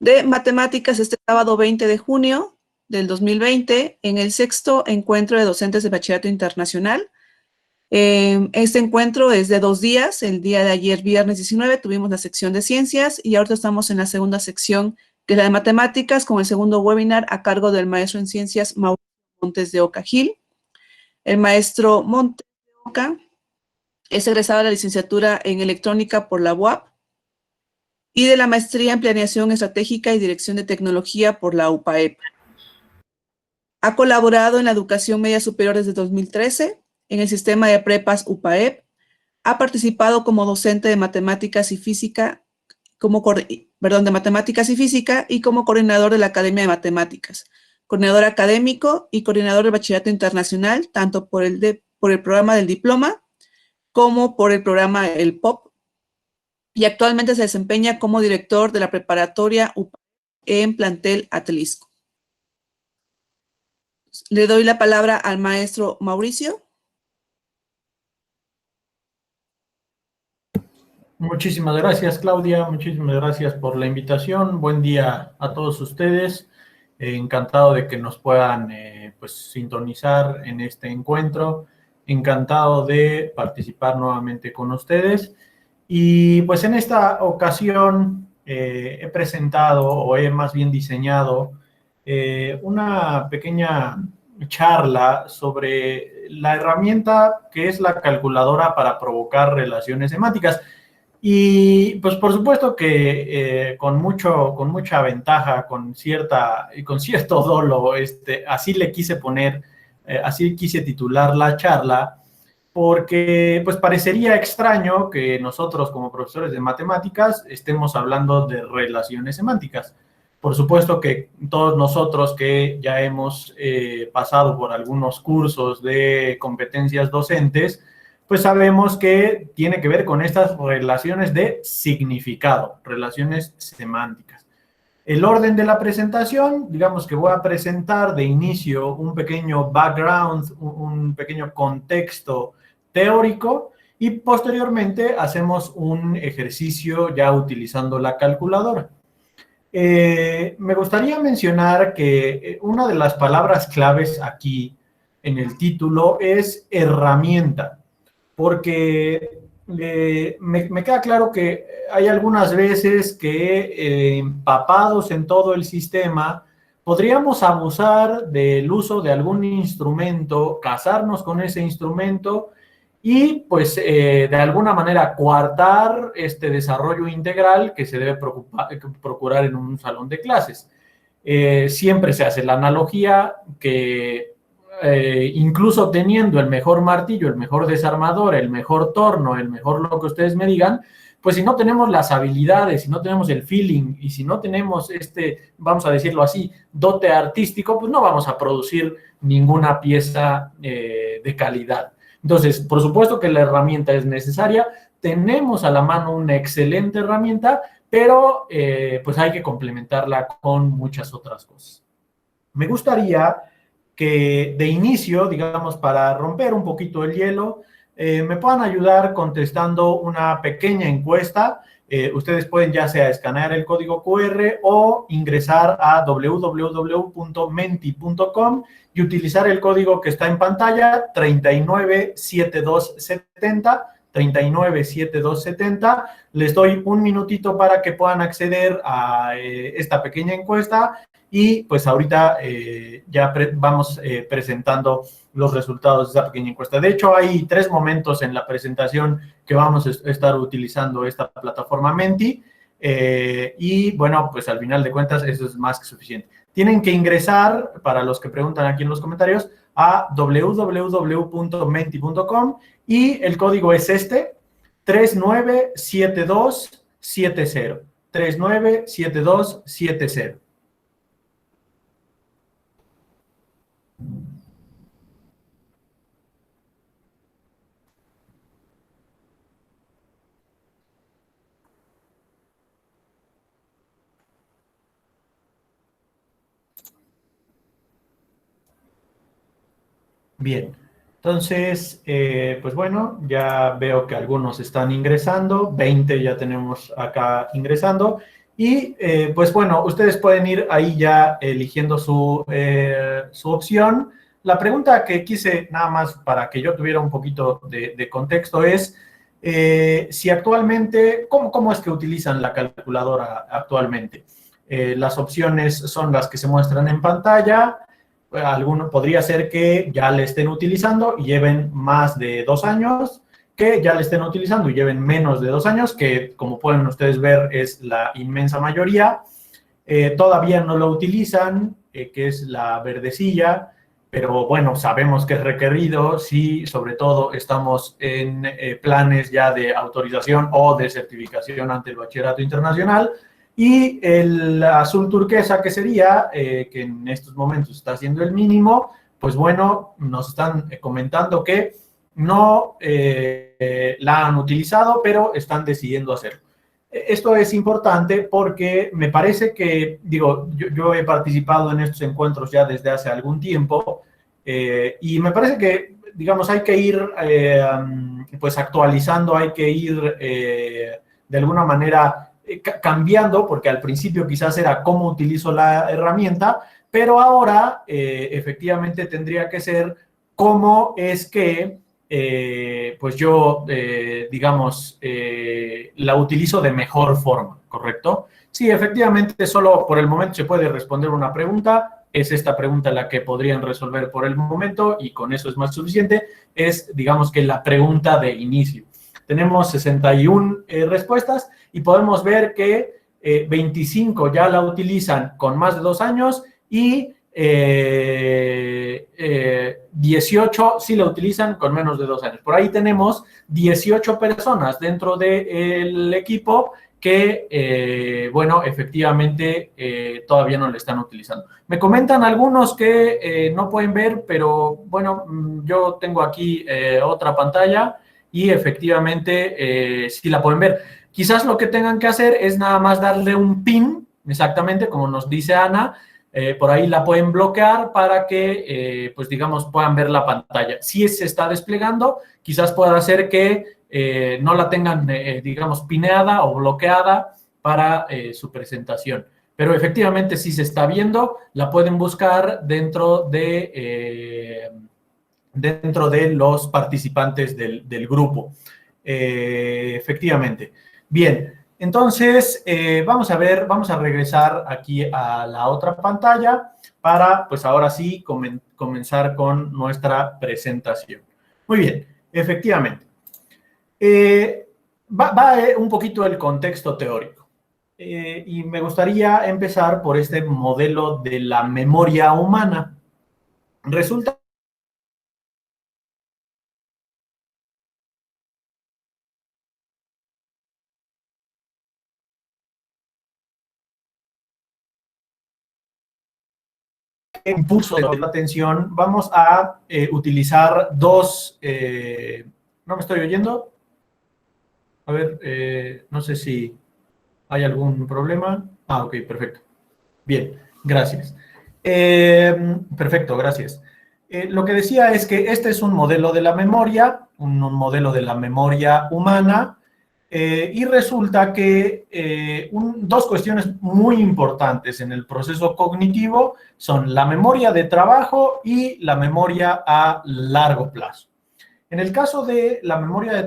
de matemáticas este sábado 20 de junio del 2020 en el 6º encuentro de docentes de bachillerato internacional. Este encuentro es de 2 días. El día de ayer, viernes 19, tuvimos la sección de ciencias y ahorita estamos en la segunda sección, que es la de matemáticas, con el segundo webinar a cargo del maestro en ciencias Mauricio Montes de Oca Gil. El maestro Montes de Oca es egresado de la licenciatura en electrónica por la UAP y de la maestría en planeación estratégica y dirección de tecnología por la UPAEP. Ha colaborado en la educación media superior desde 2013 en el sistema de prepas UPAEP. Ha participado como docente de matemáticas y física, de matemáticas y física y como coordinador de la Academia de Matemáticas, coordinador académico y coordinador del bachillerato internacional, tanto por el programa del diploma como por el programa el POP, y actualmente se desempeña como director de la preparatoria UPAEP en plantel Atlisco. Le doy la palabra al maestro Mauricio. Muchísimas gracias, Claudia. Muchísimas gracias por la invitación. Buen día a todos ustedes. Encantado de que nos puedan sintonizar en este encuentro. Encantado de participar nuevamente con ustedes. Y pues en esta ocasión he presentado, o he más bien diseñado, una pequeña charla sobre la herramienta que es la calculadora para provocar relaciones semánticas. Y pues por supuesto que con mucha ventaja, con cierto dolo, así le quise poner, así quise titular la charla, porque pues parecería extraño que nosotros como profesores de matemáticas estemos hablando de relaciones semánticas. Por supuesto que todos nosotros que ya hemos pasado por algunos cursos de competencias docentes, pues sabemos que tiene que ver con estas relaciones de significado, relaciones semánticas. El orden de la presentación, digamos que voy a presentar de inicio un pequeño background, un pequeño contexto teórico, y posteriormente hacemos un ejercicio ya utilizando la calculadora. Me gustaría mencionar que una de las palabras claves aquí en el título es herramienta, porque me queda claro que hay algunas veces que empapados en todo el sistema podríamos abusar del uso de algún instrumento, casarnos con ese instrumento y pues de alguna manera coartar este desarrollo integral que se debe procurar en un salón de clases. Siempre se hace la analogía que incluso teniendo el mejor martillo, el mejor desarmador, el mejor torno, el mejor lo que ustedes me digan, pues si no tenemos las habilidades, si no tenemos el feeling y si no tenemos vamos a decirlo así, dote artístico, pues no vamos a producir ninguna pieza de calidad. Entonces, por supuesto que la herramienta es necesaria, tenemos a la mano una excelente herramienta, pero pues hay que complementarla con muchas otras cosas. Me gustaría que de inicio, digamos, para romper un poquito el hielo, me puedan ayudar contestando una pequeña encuesta. Ustedes pueden ya sea escanear el código QR o ingresar a www.menti.com y utilizar el código que está en pantalla, 397270. 397270. Les doy un minutito para que puedan acceder a esta pequeña encuesta y pues ahorita ya vamos presentando los resultados de esta pequeña encuesta. De hecho, hay 3 momentos en la presentación que vamos a estar utilizando esta plataforma Menti y bueno, pues al final de cuentas eso es más que suficiente. Tienen que ingresar, para los que preguntan aquí en los comentarios, a www.menti.com y el código es 397270. 397270. Bien, entonces, pues bueno, ya veo que algunos están ingresando, 20 ya tenemos acá ingresando, Y pues bueno, ustedes pueden ir ahí ya eligiendo su opción. La pregunta que quise, nada más para que yo tuviera un poquito de contexto, es si actualmente, ¿cómo es que utilizan la calculadora actualmente? Las opciones son las que se muestran en pantalla. Alguno podría ser que ya le estén utilizando y lleven más de 2 años, que ya le estén utilizando y lleven menos de 2 años, que como pueden ustedes ver es la inmensa mayoría. Todavía no lo utilizan, que es la verdecilla, pero bueno, sabemos que es requerido si sobre todo estamos en planes ya de autorización o de certificación ante el bachillerato internacional. Y el azul turquesa, que sería, que en estos momentos está haciendo el mínimo, pues bueno, nos están comentando que no la han utilizado, pero están decidiendo hacerlo. Esto es importante porque me parece que, digo, yo he participado en estos encuentros ya desde hace algún tiempo y me parece que, digamos, hay que ir pues actualizando, hay que ir de alguna manera cambiando, porque al principio quizás era cómo utilizo la herramienta, pero ahora efectivamente tendría que ser cómo es que pues yo, digamos, la utilizo de mejor forma, ¿correcto? Sí, efectivamente, solo por el momento se puede responder una pregunta. Es esta pregunta la que podrían resolver por el momento y con eso es más suficiente. Es, digamos que la pregunta de inicio. Tenemos 61 respuestas y podemos ver que 25 ya la utilizan con más de 2 años y 18 sí la utilizan con menos de 2 años. Por ahí tenemos 18 personas dentro del equipo que, bueno, efectivamente todavía no la están utilizando. Me comentan algunos que no pueden ver, pero bueno, yo tengo aquí otra pantalla y efectivamente sí la pueden ver. Quizás lo que tengan que hacer es nada más darle un pin, exactamente como nos dice Ana. Por ahí la pueden bloquear para que, pues digamos, puedan ver la pantalla. Si se está desplegando, quizás pueda hacer que no la tengan, digamos, pineada o bloqueada para su presentación. Pero efectivamente, si se está viendo, la pueden buscar dentro de los participantes del grupo. Efectivamente. Bien. Entonces, vamos a ver, vamos a regresar aquí a la otra pantalla para, pues ahora sí, comenzar con nuestra presentación. Muy bien, efectivamente. Va un poquito el contexto teórico. Y me gustaría empezar por este modelo de la memoria humana. Resulta impulso de la atención, vamos a utilizar dos... ¿no me estoy oyendo? A ver, no sé si hay algún problema. Ah, ok, perfecto. Bien, gracias. Perfecto, gracias. Lo que decía es que este es un modelo de la memoria, un modelo de la memoria humana, y resulta que dos cuestiones muy importantes en el proceso cognitivo son la memoria de trabajo y la memoria a largo plazo. En el caso de la memoria de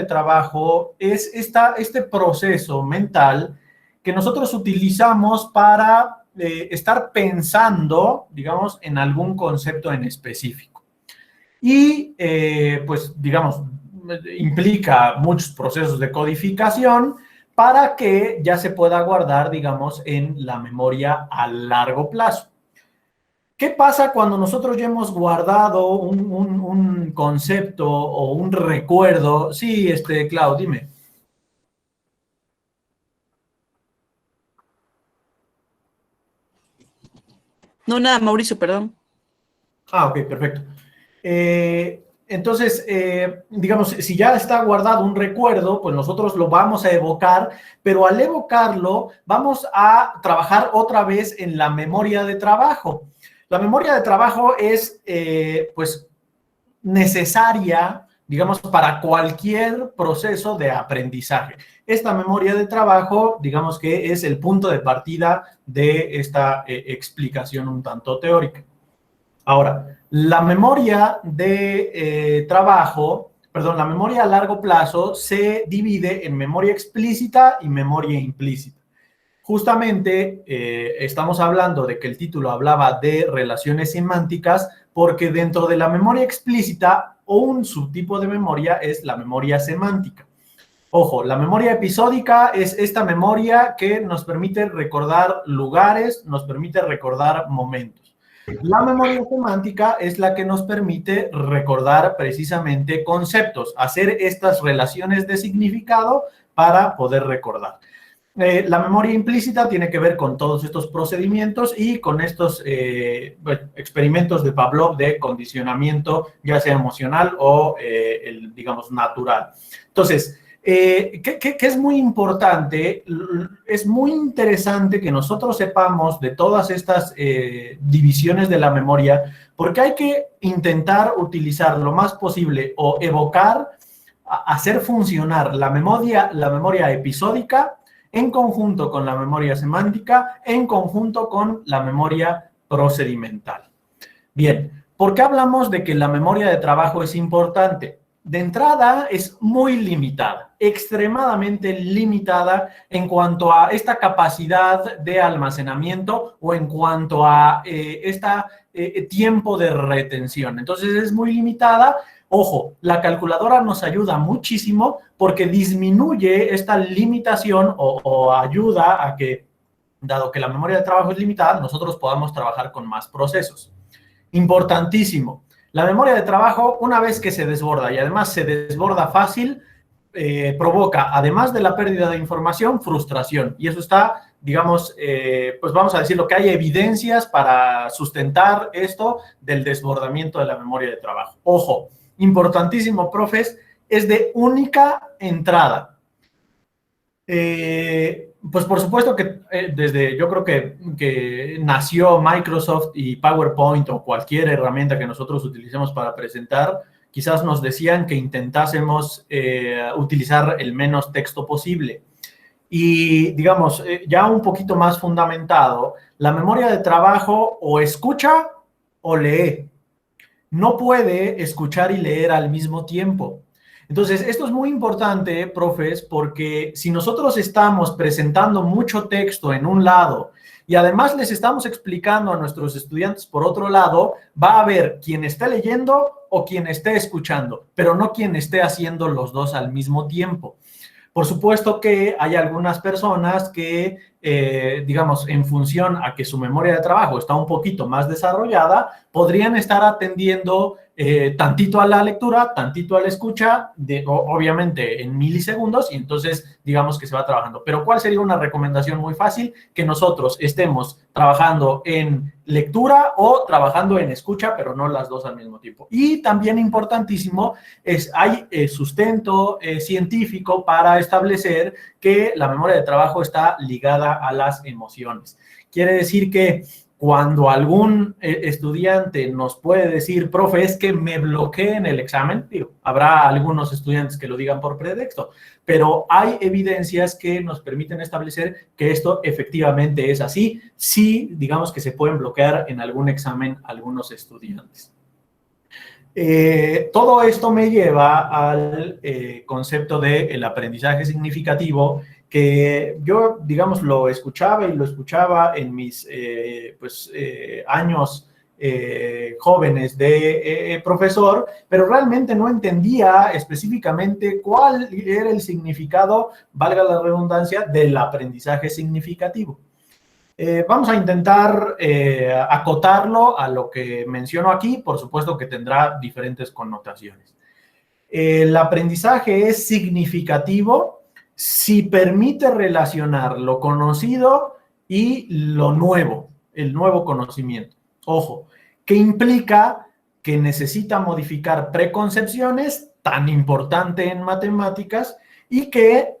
trabajo es este proceso mental que nosotros utilizamos para estar pensando, digamos, en algún concepto en específico. Y, pues, digamos, implica muchos procesos de codificación para que ya se pueda guardar, digamos, en la memoria a largo plazo. ¿Qué pasa cuando nosotros ya hemos guardado un concepto o un recuerdo? Sí, Clau, dime. No, nada, Mauricio, perdón. Ah, ok, perfecto. Entonces, digamos, si ya está guardado un recuerdo, pues nosotros lo vamos a evocar, pero al evocarlo vamos a trabajar otra vez en la memoria de trabajo. La memoria de trabajo es, pues, necesaria digamos, para cualquier proceso de aprendizaje. Esta memoria de trabajo, digamos que es el punto de partida de esta explicación un tanto teórica. Ahora, la memoria de trabajo, perdón, la memoria a largo plazo se divide en memoria explícita y memoria implícita. Justamente estamos hablando de que el título hablaba de relaciones semánticas porque dentro de la memoria explícita o un subtipo de memoria es la memoria semántica. Ojo, la memoria episódica es esta memoria que nos permite recordar lugares, nos permite recordar momentos. La memoria semántica es la que nos permite recordar precisamente conceptos, hacer estas relaciones de significado para poder recordar. La memoria implícita tiene que ver con todos estos procedimientos y con estos experimentos de Pavlov de condicionamiento, ya sea emocional o, digamos, natural. Entonces, ¿qué es muy importante? Es muy interesante que nosotros sepamos de todas estas divisiones de la memoria, porque hay que intentar utilizar lo más posible o evocar, hacer funcionar la memoria episódica en conjunto con la memoria semántica, en conjunto con la memoria procedimental. Bien, ¿por qué hablamos de que la memoria de trabajo es importante? De entrada es muy limitada, extremadamente limitada en cuanto a esta capacidad de almacenamiento o en cuanto a tiempo de retención. Entonces es muy limitada. Ojo, la calculadora nos ayuda muchísimo porque disminuye esta limitación o ayuda a que, dado que la memoria de trabajo es limitada, nosotros podamos trabajar con más procesos. Importantísimo. La memoria de trabajo, una vez que se desborda y además se desborda fácil, provoca, además de la pérdida de información, frustración. Y eso está, digamos, pues vamos a decir lo que hay evidencias para sustentar esto del desbordamiento de la memoria de trabajo. Ojo, importantísimo, profes, es de única entrada. Pues por supuesto que yo creo que nació Microsoft y PowerPoint o cualquier herramienta que nosotros utilicemos para presentar, quizás nos decían que intentásemos utilizar el menos texto posible. Y digamos, ya un poquito más fundamentado, la memoria de trabajo o escucha o lee. No puede escuchar y leer al mismo tiempo. Entonces, esto es muy importante, profes, porque si nosotros estamos presentando mucho texto en un lado y además les estamos explicando a nuestros estudiantes por otro lado, va a haber quien esté leyendo o quien esté escuchando, pero no quien esté haciendo los dos al mismo tiempo. Por supuesto que hay algunas personas que, digamos, en función a que su memoria de trabajo está un poquito más desarrollada, podrían estar atendiendo tantito a la lectura, tantito a la escucha, obviamente en milisegundos, y entonces digamos que se va trabajando. Pero ¿cuál sería una recomendación muy fácil? Que nosotros estemos trabajando en lectura o trabajando en escucha, pero no las dos al mismo tiempo. Y también importantísimo, hay sustento científico para establecer que la memoria de trabajo está ligada a las emociones. Quiere decir que cuando algún estudiante nos puede decir, profe, es que me bloqueé en el examen, digo, habrá algunos estudiantes que lo digan por pretexto, pero hay evidencias que nos permiten establecer que esto efectivamente es así, si digamos que se pueden bloquear en algún examen algunos estudiantes. Todo esto me lleva al concepto del aprendizaje significativo, que yo, digamos, lo escuchaba en mis años jóvenes de profesor, pero realmente no entendía específicamente cuál era el significado, valga la redundancia, del aprendizaje significativo. Vamos a intentar acotarlo a lo que menciono aquí, por supuesto que tendrá diferentes connotaciones. El aprendizaje es significativo si permite relacionar lo conocido y lo nuevo, el nuevo conocimiento. Ojo, que implica que necesita modificar preconcepciones, tan importante en matemáticas, y que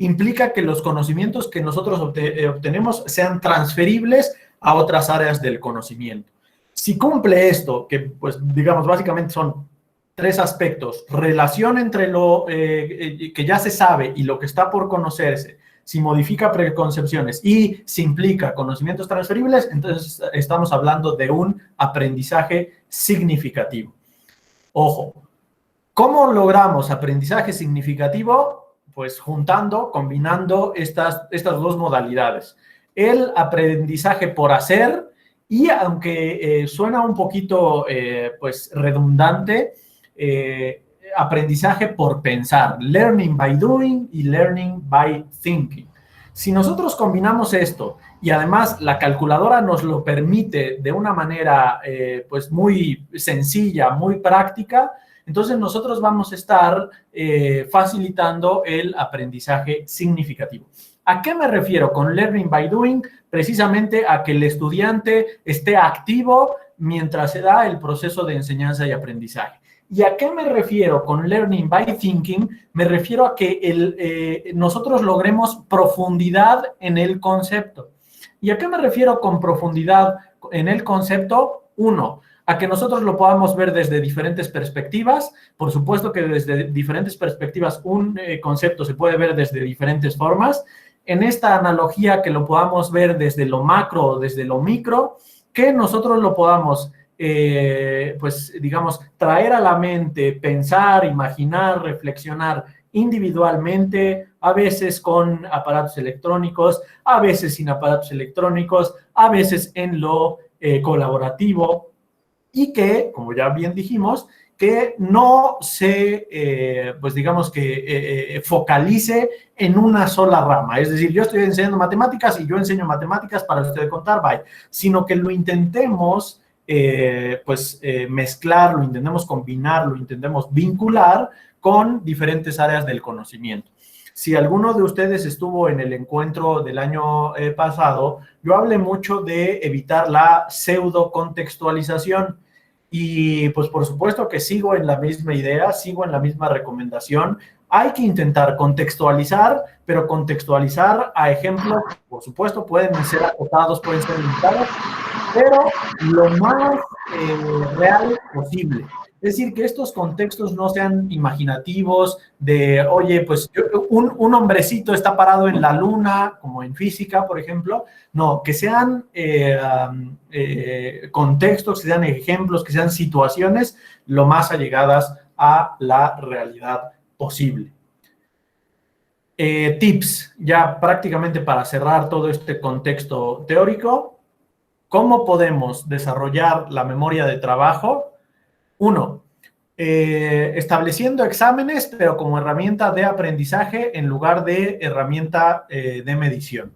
implica que los conocimientos que nosotros obtenemos sean transferibles a otras áreas del conocimiento. Si cumple esto, que pues digamos básicamente son tres aspectos: relación entre lo que ya se sabe y lo que está por conocerse, si modifica preconcepciones y si implica conocimientos transferibles, entonces estamos hablando de un aprendizaje significativo. Ojo, ¿cómo logramos aprendizaje significativo? Pues juntando, combinando estas dos modalidades. El aprendizaje por hacer, y aunque suena un poquito pues redundante, aprendizaje por pensar, learning by doing y learning by thinking. Si nosotros combinamos esto y además la calculadora nos lo permite de una manera pues muy sencilla, muy práctica, entonces nosotros vamos a estar facilitando el aprendizaje significativo. ¿A qué me refiero con learning by doing? Precisamente a que el estudiante esté activo mientras se da el proceso de enseñanza y aprendizaje. ¿Y a qué me refiero con learning by thinking? Me refiero a que nosotros logremos profundidad en el concepto. ¿Y a qué me refiero con profundidad en el concepto? Uno, a que nosotros lo podamos ver desde diferentes perspectivas. Por supuesto que desde diferentes perspectivas un concepto se puede ver desde diferentes formas. En esta analogía, que lo podamos ver desde lo macro o desde lo micro, que nosotros lo podamos, pues digamos, traer a la mente, pensar, imaginar, reflexionar individualmente, a veces con aparatos electrónicos, a veces sin aparatos electrónicos, a veces en lo colaborativo, y que, como ya bien dijimos, que no se, pues digamos que focalice en una sola rama. Es decir, yo estoy enseñando matemáticas y yo enseño matemáticas para usted contar, bye. Sino que lo intentemos, mezclar, lo intentemos combinar, lo intentemos vincular con diferentes áreas del conocimiento. Si alguno de ustedes estuvo en el encuentro del año pasado, yo hablé mucho de evitar la pseudo-contextualización. Y pues por supuesto que sigo en la misma idea, sigo en la misma recomendación. Hay que intentar contextualizar, pero contextualizar a ejemplos, por supuesto, pueden ser acotados, pueden ser limitados, pero lo más real posible. Es decir, que estos contextos no sean imaginativos de, oye, pues un hombrecito está parado en la luna, como en física, por ejemplo. No, que sean contextos, que sean ejemplos, que sean situaciones lo más allegadas a la realidad posible. Tips, ya prácticamente para cerrar todo este contexto teórico. ¿Cómo podemos desarrollar la memoria de trabajo? Uno, estableciendo exámenes, pero como herramienta de aprendizaje en lugar de herramienta de medición.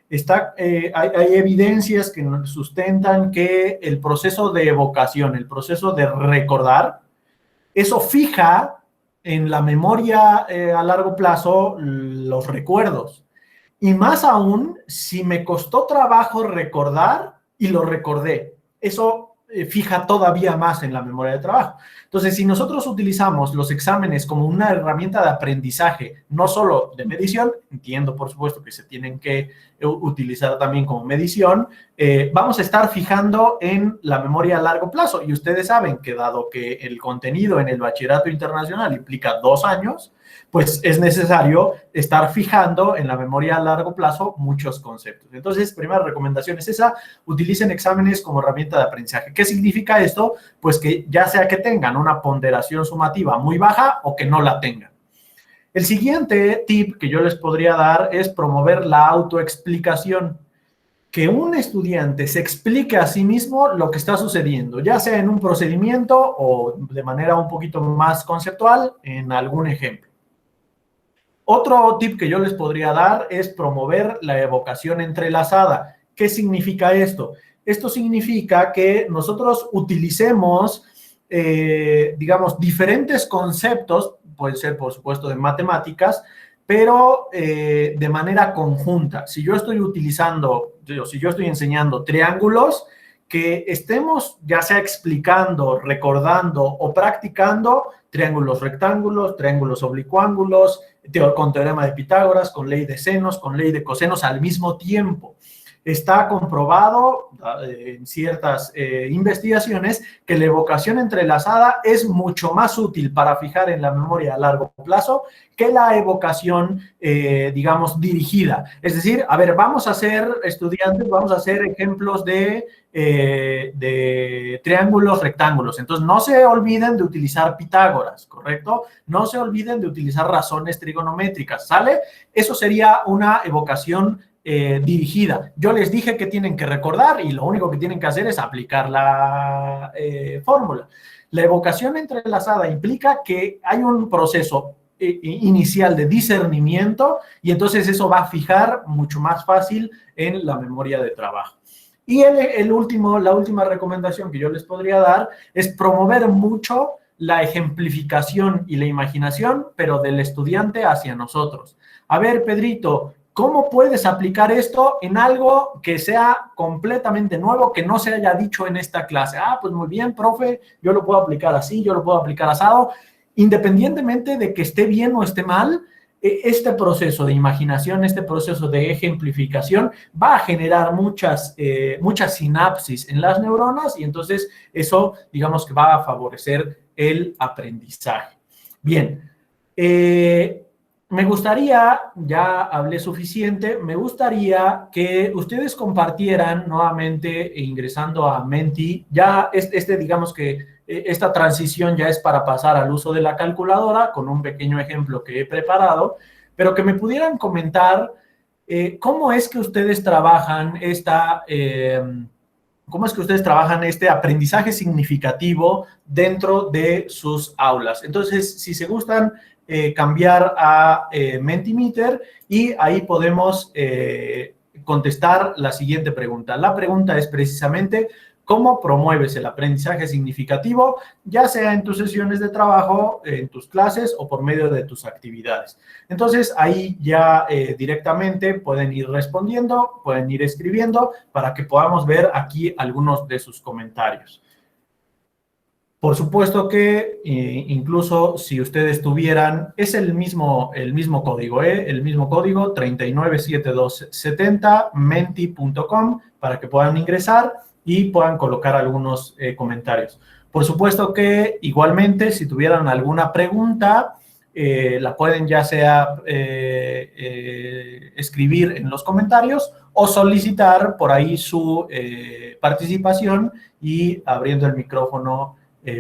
Hay evidencias que nos sustentan que el proceso de evocación, el proceso de recordar, eso fija en la memoria a largo plazo los recuerdos. Y más aún, si me costó trabajo recordar y lo recordé, eso fija todavía más en la memoria de trabajo. Entonces, si nosotros utilizamos los exámenes como una herramienta de aprendizaje, no solo de medición, entiendo por supuesto que se tienen que utilizar también como medición, vamos a estar fijando en la memoria a largo plazo. Y ustedes saben que dado que el contenido en el bachillerato internacional implica 2 años, pues es necesario estar fijando en la memoria a largo plazo muchos conceptos. Entonces, primera recomendación es esa: utilicen exámenes como herramienta de aprendizaje. ¿Qué significa esto? Pues que ya sea que tengan una ponderación sumativa muy baja o que no la tengan. El siguiente tip que yo les podría dar es promover la autoexplicación. Que un estudiante se explique a sí mismo lo que está sucediendo, ya sea en un procedimiento o de manera un poquito más conceptual en algún ejemplo. Otro tip que yo les podría dar es promover la evocación entrelazada. ¿Qué significa esto? Esto significa que nosotros utilicemos, digamos, diferentes conceptos, pueden ser, por supuesto, de matemáticas, pero de manera conjunta. Si yo estoy enseñando triángulos, que estemos ya sea explicando, recordando o practicando triángulos rectángulos, triángulos oblicuángulos, con teorema de Pitágoras, con ley de senos, con ley de cosenos al mismo tiempo. está comprobado en ciertas investigaciones que la evocación entrelazada es mucho más útil para fijar en la memoria a largo plazo que la evocación, digamos, dirigida. Es decir, a ver, vamos a hacer, estudiantes, vamos a hacer ejemplos de triángulos, rectángulos. Entonces, no se olviden de utilizar Pitágoras, ¿correcto? No se olviden de utilizar razones trigonométricas, ¿sale? Eso sería una evocación dirigida. Yo les dije que tienen que recordar y lo único que tienen que hacer es aplicar la fórmula. La evocación entrelazada implica que hay un proceso inicial de discernimiento y entonces eso va a fijar mucho más fácil en la memoria de trabajo. Y la última recomendación que yo les podría dar es promover mucho la ejemplificación y la imaginación, pero del estudiante hacia nosotros. A ver, Pedrito, ¿cómo puedes aplicar esto en algo que sea completamente nuevo, que no se haya dicho en esta clase? Ah, pues muy bien, profe, yo lo puedo aplicar así, yo lo puedo aplicar asado. Independientemente de que esté bien o esté mal, este proceso de imaginación, este proceso de ejemplificación va a generar muchas sinapsis en las neuronas y entonces eso, digamos que va a favorecer el aprendizaje. Bien, me gustaría, ya hablé suficiente, me gustaría que ustedes compartieran nuevamente ingresando a Menti, ya digamos que esta transición ya es para pasar al uso de la calculadora con un pequeño ejemplo que he preparado, pero que me pudieran comentar cómo es que ustedes trabajan este aprendizaje significativo dentro de sus aulas. Entonces, si se gustan, cambiar a Mentimeter y ahí podemos contestar la siguiente pregunta. La pregunta es precisamente cómo promueves el aprendizaje significativo, ya sea en tus sesiones de trabajo, en tus clases o por medio de tus actividades. Entonces, ahí ya directamente pueden ir respondiendo, pueden ir escribiendo para que podamos ver aquí algunos de sus comentarios. Por supuesto que incluso si ustedes tuvieran, es el mismo código, el mismo código 397270 menti.com para que puedan ingresar y puedan colocar algunos comentarios. Por supuesto que igualmente si tuvieran alguna pregunta, la pueden ya sea escribir en los comentarios o solicitar por ahí su participación y abriendo el micrófono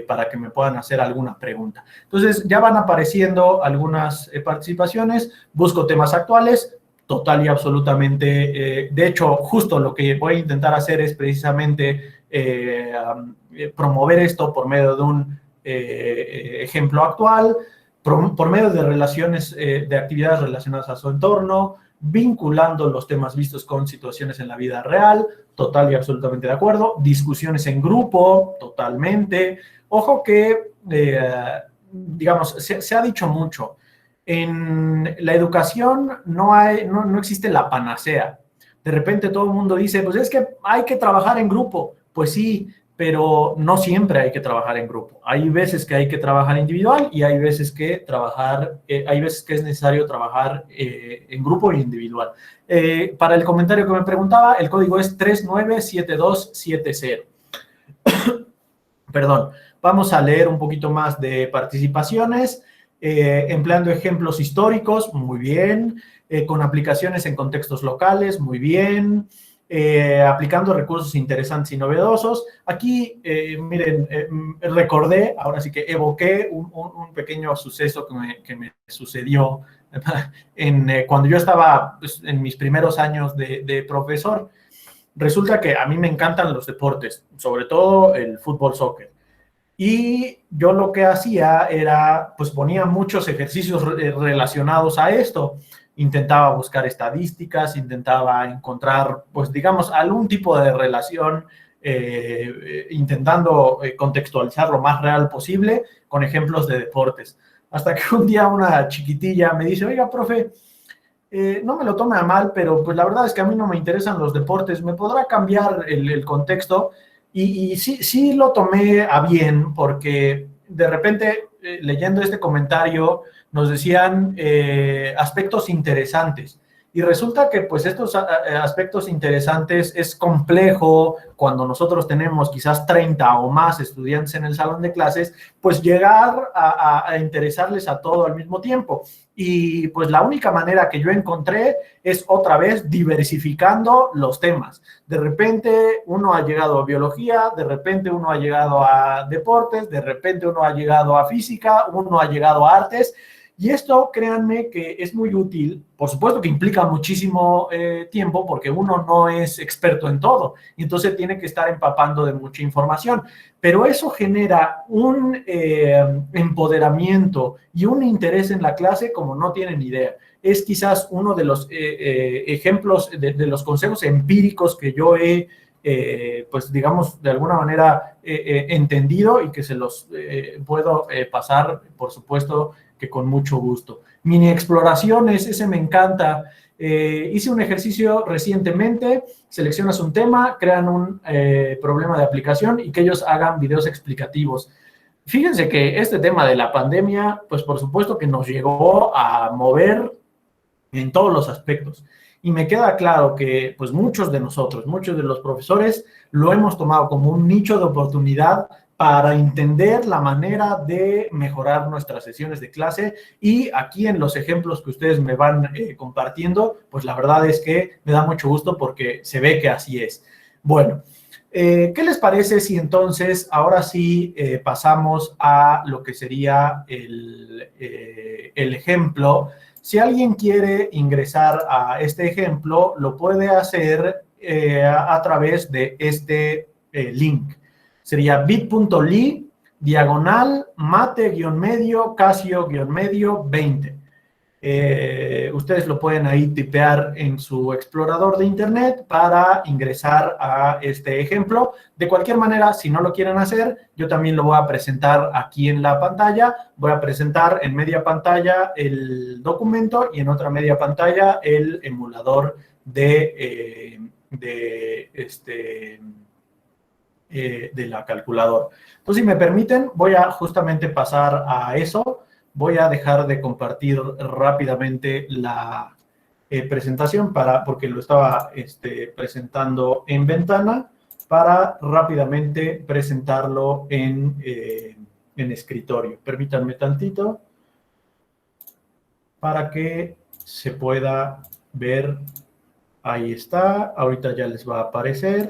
para que me puedan hacer alguna pregunta. Entonces, ya van apareciendo algunas participaciones, busco temas actuales, total y absolutamente, de hecho, justo lo que voy a intentar hacer es precisamente promover esto por medio de un ejemplo actual, por medio de relaciones, de actividades relacionadas a su entorno, vinculando los temas vistos con situaciones en la vida real, total y absolutamente de acuerdo, discusiones en grupo, totalmente. Ojo que, digamos, se ha dicho mucho, en la educación no existe la panacea. De repente todo el mundo dice, pues es que hay que trabajar en grupo. Pues sí, pero no siempre hay que trabajar en grupo. Hay veces que hay que trabajar individual y hay veces que es necesario trabajar en grupo e individual. Para el comentario que me preguntaba, el código es 397270. Perdón. Vamos a leer un poquito más de participaciones, empleando ejemplos históricos, muy bien, con aplicaciones en contextos locales, muy bien, aplicando recursos interesantes y novedosos. Aquí, miren, recordé, ahora sí que evoqué un pequeño suceso que me sucedió cuando yo estaba pues, en mis primeros años de profesor. Resulta que a mí me encantan los deportes, sobre todo el fútbol, soccer. Y yo lo que hacía era, pues ponía muchos ejercicios relacionados a esto. Intentaba buscar estadísticas, intentaba encontrar, pues digamos, algún tipo de relación, intentando contextualizar lo más real posible con ejemplos de deportes. Hasta que un día una chiquitilla me dice, oiga, profe, no me lo tome a mal, pero pues la verdad es que a mí no me interesan los deportes, ¿me podrá cambiar el contexto? Y sí lo tomé a bien, porque de repente, leyendo este comentario, nos decían aspectos interesantes. Y resulta que pues estos aspectos interesantes es complejo cuando nosotros tenemos quizás 30 o más estudiantes en el salón de clases, pues llegar a interesarles a todo al mismo tiempo. Y pues la única manera que yo encontré es otra vez diversificando los temas. De repente uno ha llegado a biología, de repente uno ha llegado a deportes, de repente uno ha llegado a física, uno ha llegado a artes. Y esto, créanme, que es muy útil. Por supuesto que implica muchísimo tiempo porque uno no es experto en todo. Y entonces tiene que estar empapando de mucha información. Pero eso genera un empoderamiento y un interés en la clase como no tienen idea. Es quizás uno de los ejemplos de los consejos empíricos que yo he, pues digamos, de alguna manera entendido y que se los puedo pasar, por supuesto, que con mucho gusto. Mini exploraciones, ese me encanta. Hice un ejercicio recientemente, seleccionas un tema, crean un problema de aplicación y que ellos hagan videos explicativos. Fíjense que este tema de la pandemia, pues por supuesto que nos llegó a mover en todos los aspectos. Y me queda claro que pues muchos de nosotros, muchos de los profesores, lo hemos tomado como un nicho de oportunidad para entender la manera de mejorar nuestras sesiones de clase. Y aquí en los ejemplos que ustedes me van compartiendo, pues la verdad es que me da mucho gusto porque se ve que así es. Bueno, ¿qué les parece si entonces ahora sí pasamos a lo que sería el ejemplo? Si alguien quiere ingresar a este ejemplo, lo puede hacer a través de este link. Sería bit.ly/mate-medio Casio-medio 20. Ustedes lo pueden ahí tipear en su explorador de internet para ingresar a este ejemplo. De cualquier manera, si no lo quieren hacer, yo también lo voy a presentar aquí en la pantalla. Voy a presentar en media pantalla el documento y en otra media pantalla el emulador de la calculadora. Entonces, si me permiten, voy a justamente pasar a eso. Voy a dejar de compartir rápidamente la presentación porque lo estaba presentando en ventana para rápidamente presentarlo en escritorio. Permítanme tantito para que se pueda ver. Ahí está. Ahorita ya les va a aparecer.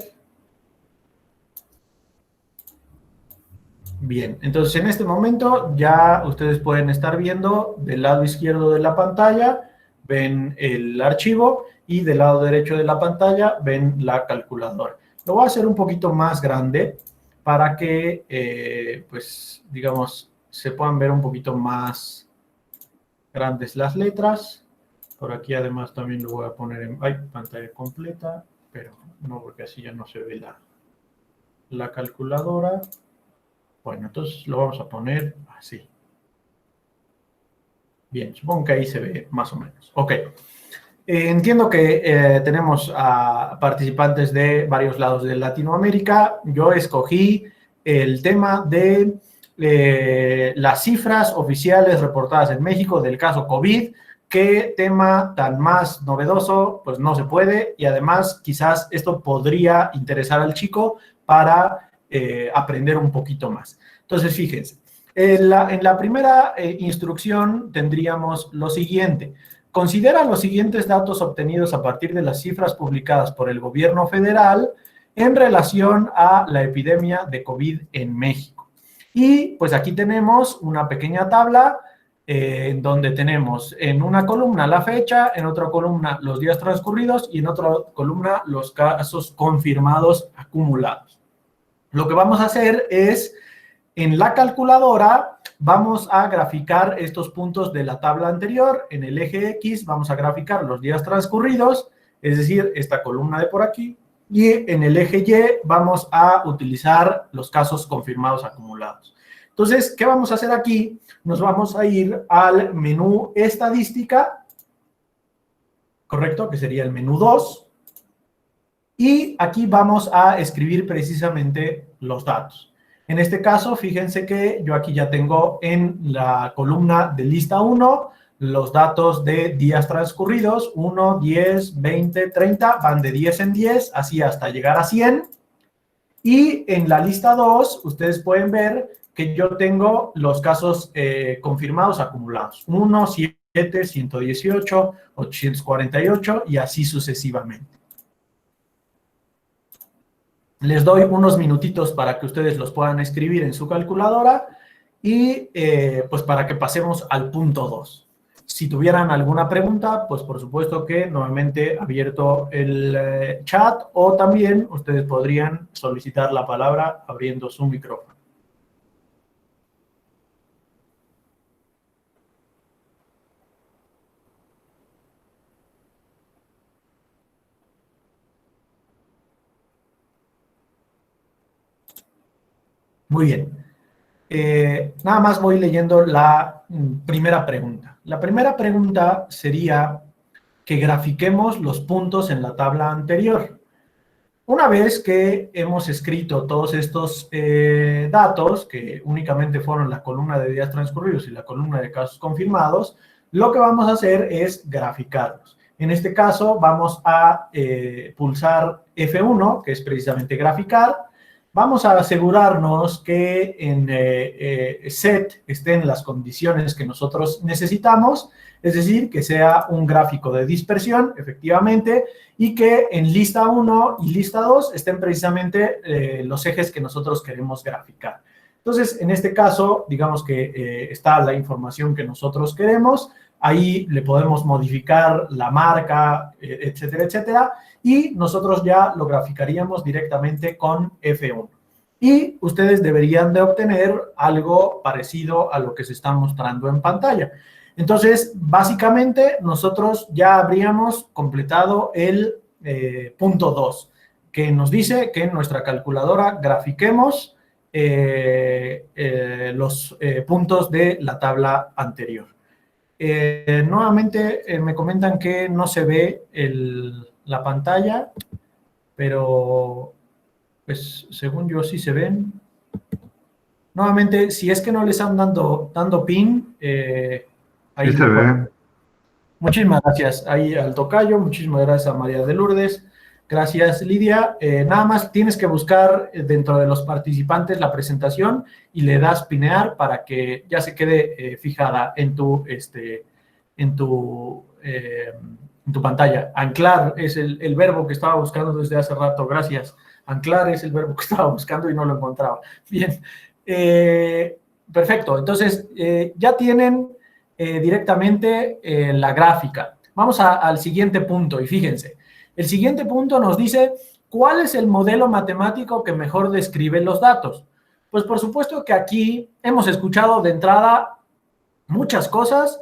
Bien, entonces en este momento ya ustedes pueden estar viendo del lado izquierdo de la pantalla, ven el archivo y del lado derecho de la pantalla ven la calculadora. Lo voy a hacer un poquito más grande para que, pues, digamos, se puedan ver un poquito más grandes las letras. Por aquí además también lo voy a poner en pantalla completa, pero no, porque así ya no se ve la calculadora. Bueno, entonces lo vamos a poner así. Bien, supongo que ahí se ve más o menos. Ok. Entiendo que tenemos a participantes de varios lados de Latinoamérica. Yo escogí el tema de las cifras oficiales reportadas en México del caso COVID. ¿Qué tema tan más novedoso? Pues no se puede. Y además, quizás esto podría interesar al chico para aprender un poquito más. Entonces, fíjense, en la primera instrucción tendríamos lo siguiente. Considera los siguientes datos obtenidos a partir de las cifras publicadas por el gobierno federal en relación a la epidemia de COVID en México. Y pues aquí tenemos una pequeña tabla en donde tenemos en una columna la fecha, en otra columna los días transcurridos y en otra columna los casos confirmados acumulados. Lo que vamos a hacer es, en la calculadora, vamos a graficar estos puntos de la tabla anterior. En el eje X vamos a graficar los días transcurridos, es decir, esta columna de por aquí. Y en el eje Y vamos a utilizar los casos confirmados acumulados. Entonces, ¿qué vamos a hacer aquí? Nos vamos a ir al menú estadística, ¿correcto? Que sería el menú 2. Y aquí vamos a escribir precisamente los datos. En este caso, fíjense que yo aquí ya tengo en la columna de lista 1 los datos de días transcurridos, 1, 10, 20, 30, van de 10 en 10, así hasta llegar a 100. Y en la lista 2, ustedes pueden ver que yo tengo los casos confirmados acumulados. 1, 7, 118, 848 y así sucesivamente. Les doy unos minutitos para que ustedes los puedan escribir en su calculadora y pues para que pasemos al punto 2. Si tuvieran alguna pregunta, pues por supuesto que nuevamente abierto el chat o también ustedes podrían solicitar la palabra abriendo su micrófono. Muy bien. Nada más voy leyendo la primera pregunta. La primera pregunta sería que grafiquemos los puntos en la tabla anterior. Una vez que hemos escrito todos estos datos, que únicamente fueron la columna de días transcurridos y la columna de casos confirmados, lo que vamos a hacer es graficarlos. En este caso vamos a pulsar F1, que es precisamente graficar. Vamos a asegurarnos que en set estén las condiciones que nosotros necesitamos, es decir, que sea un gráfico de dispersión, efectivamente, y que en lista 1 y lista 2 estén precisamente los ejes que nosotros queremos graficar. Entonces, en este caso, digamos que está la información que nosotros queremos, ahí le podemos modificar la marca, etcétera, etcétera, y nosotros ya lo graficaríamos directamente con F1. Y ustedes deberían de obtener algo parecido a lo que se está mostrando en pantalla. Entonces, básicamente, nosotros ya habríamos completado el punto 2, que nos dice que en nuestra calculadora grafiquemos los puntos de la tabla anterior. Nuevamente me comentan que no se ve la pantalla, pero pues según yo sí se ven. Nuevamente, si es que no les están dando pin, ahí Sí se ve. Muchísimas gracias ahí al tocayo, muchísimas gracias a María de Lourdes, gracias Lidia. Nada más tienes que buscar dentro de los participantes la presentación y le das pinear para que ya se quede fijada en tu pantalla. Anclar es el verbo que estaba buscando desde hace rato, gracias. Anclar es el verbo que estaba buscando y no lo encontraba. Bien, perfecto. Entonces, ya tienen directamente la gráfica. Vamos al siguiente punto y fíjense. El siguiente punto nos dice cuál es el modelo matemático que mejor describe los datos. Pues por supuesto que aquí hemos escuchado de entrada muchas cosas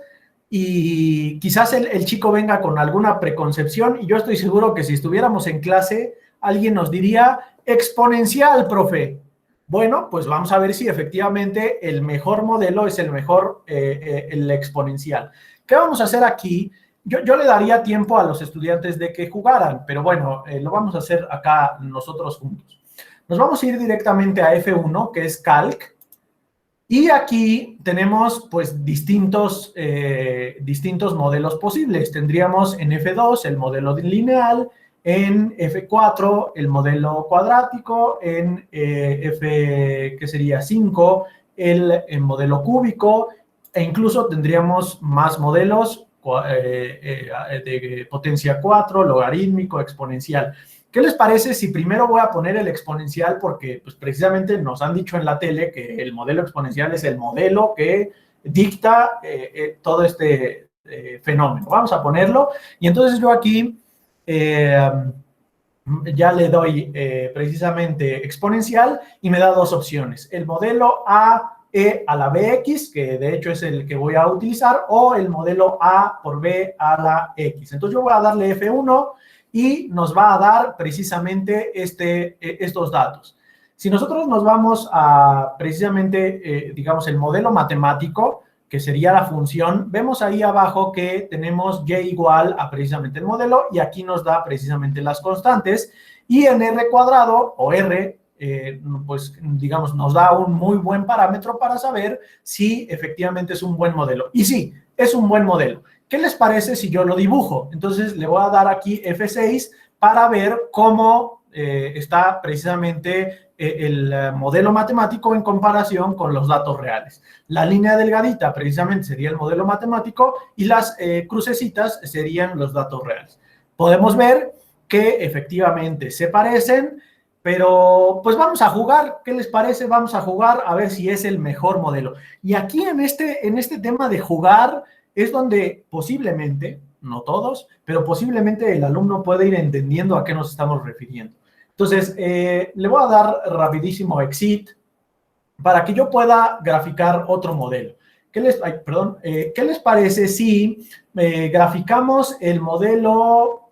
y quizás el chico venga con alguna preconcepción y yo estoy seguro que si estuviéramos en clase alguien nos diría exponencial, profe. Bueno, pues vamos a ver si efectivamente el mejor modelo es el mejor, el exponencial. ¿Qué vamos a hacer aquí? Yo le daría tiempo a los estudiantes de que jugaran, pero bueno, lo vamos a hacer acá nosotros juntos. Nos vamos a ir directamente a F1, que es Calc, y aquí tenemos pues distintos modelos posibles. Tendríamos en F2 el modelo lineal, en F4 el modelo cuadrático, en ¿qué sería? 5 el modelo cúbico, e incluso tendríamos más modelos de potencia 4, logarítmico, exponencial. ¿Qué les parece si primero voy a poner el exponencial? Porque pues, precisamente nos han dicho en la tele que el modelo exponencial es el modelo que dicta todo este fenómeno. Vamos a ponerlo. Y entonces yo aquí ya le doy precisamente exponencial y me da dos opciones. El modelo AE a la BX, que de hecho es el que voy a utilizar, o el modelo A por B a la X. Entonces yo voy a darle F1 y nos va a dar precisamente estos datos. Si nosotros nos vamos a precisamente, digamos, el modelo matemático, que sería la función, vemos ahí abajo que tenemos y igual a precisamente el modelo y aquí nos da precisamente las constantes y en R cuadrado o R, pues digamos, nos da un muy buen parámetro para saber si efectivamente es un buen modelo. Y sí, es un buen modelo. ¿Qué les parece si yo lo dibujo? Entonces le voy a dar aquí F6 para ver cómo está precisamente el modelo matemático en comparación con los datos reales. La línea delgadita precisamente sería el modelo matemático y las crucecitas serían los datos reales. Podemos ver que efectivamente se parecen, pero pues vamos a jugar. ¿Qué les parece? Vamos a jugar a ver si es el mejor modelo. Y aquí en este tema de jugar es donde posiblemente, no todos, pero posiblemente el alumno puede ir entendiendo a qué nos estamos refiriendo. Entonces, le voy a dar rapidísimo exit para que yo pueda graficar otro modelo. ¿Qué les parece si graficamos el modelo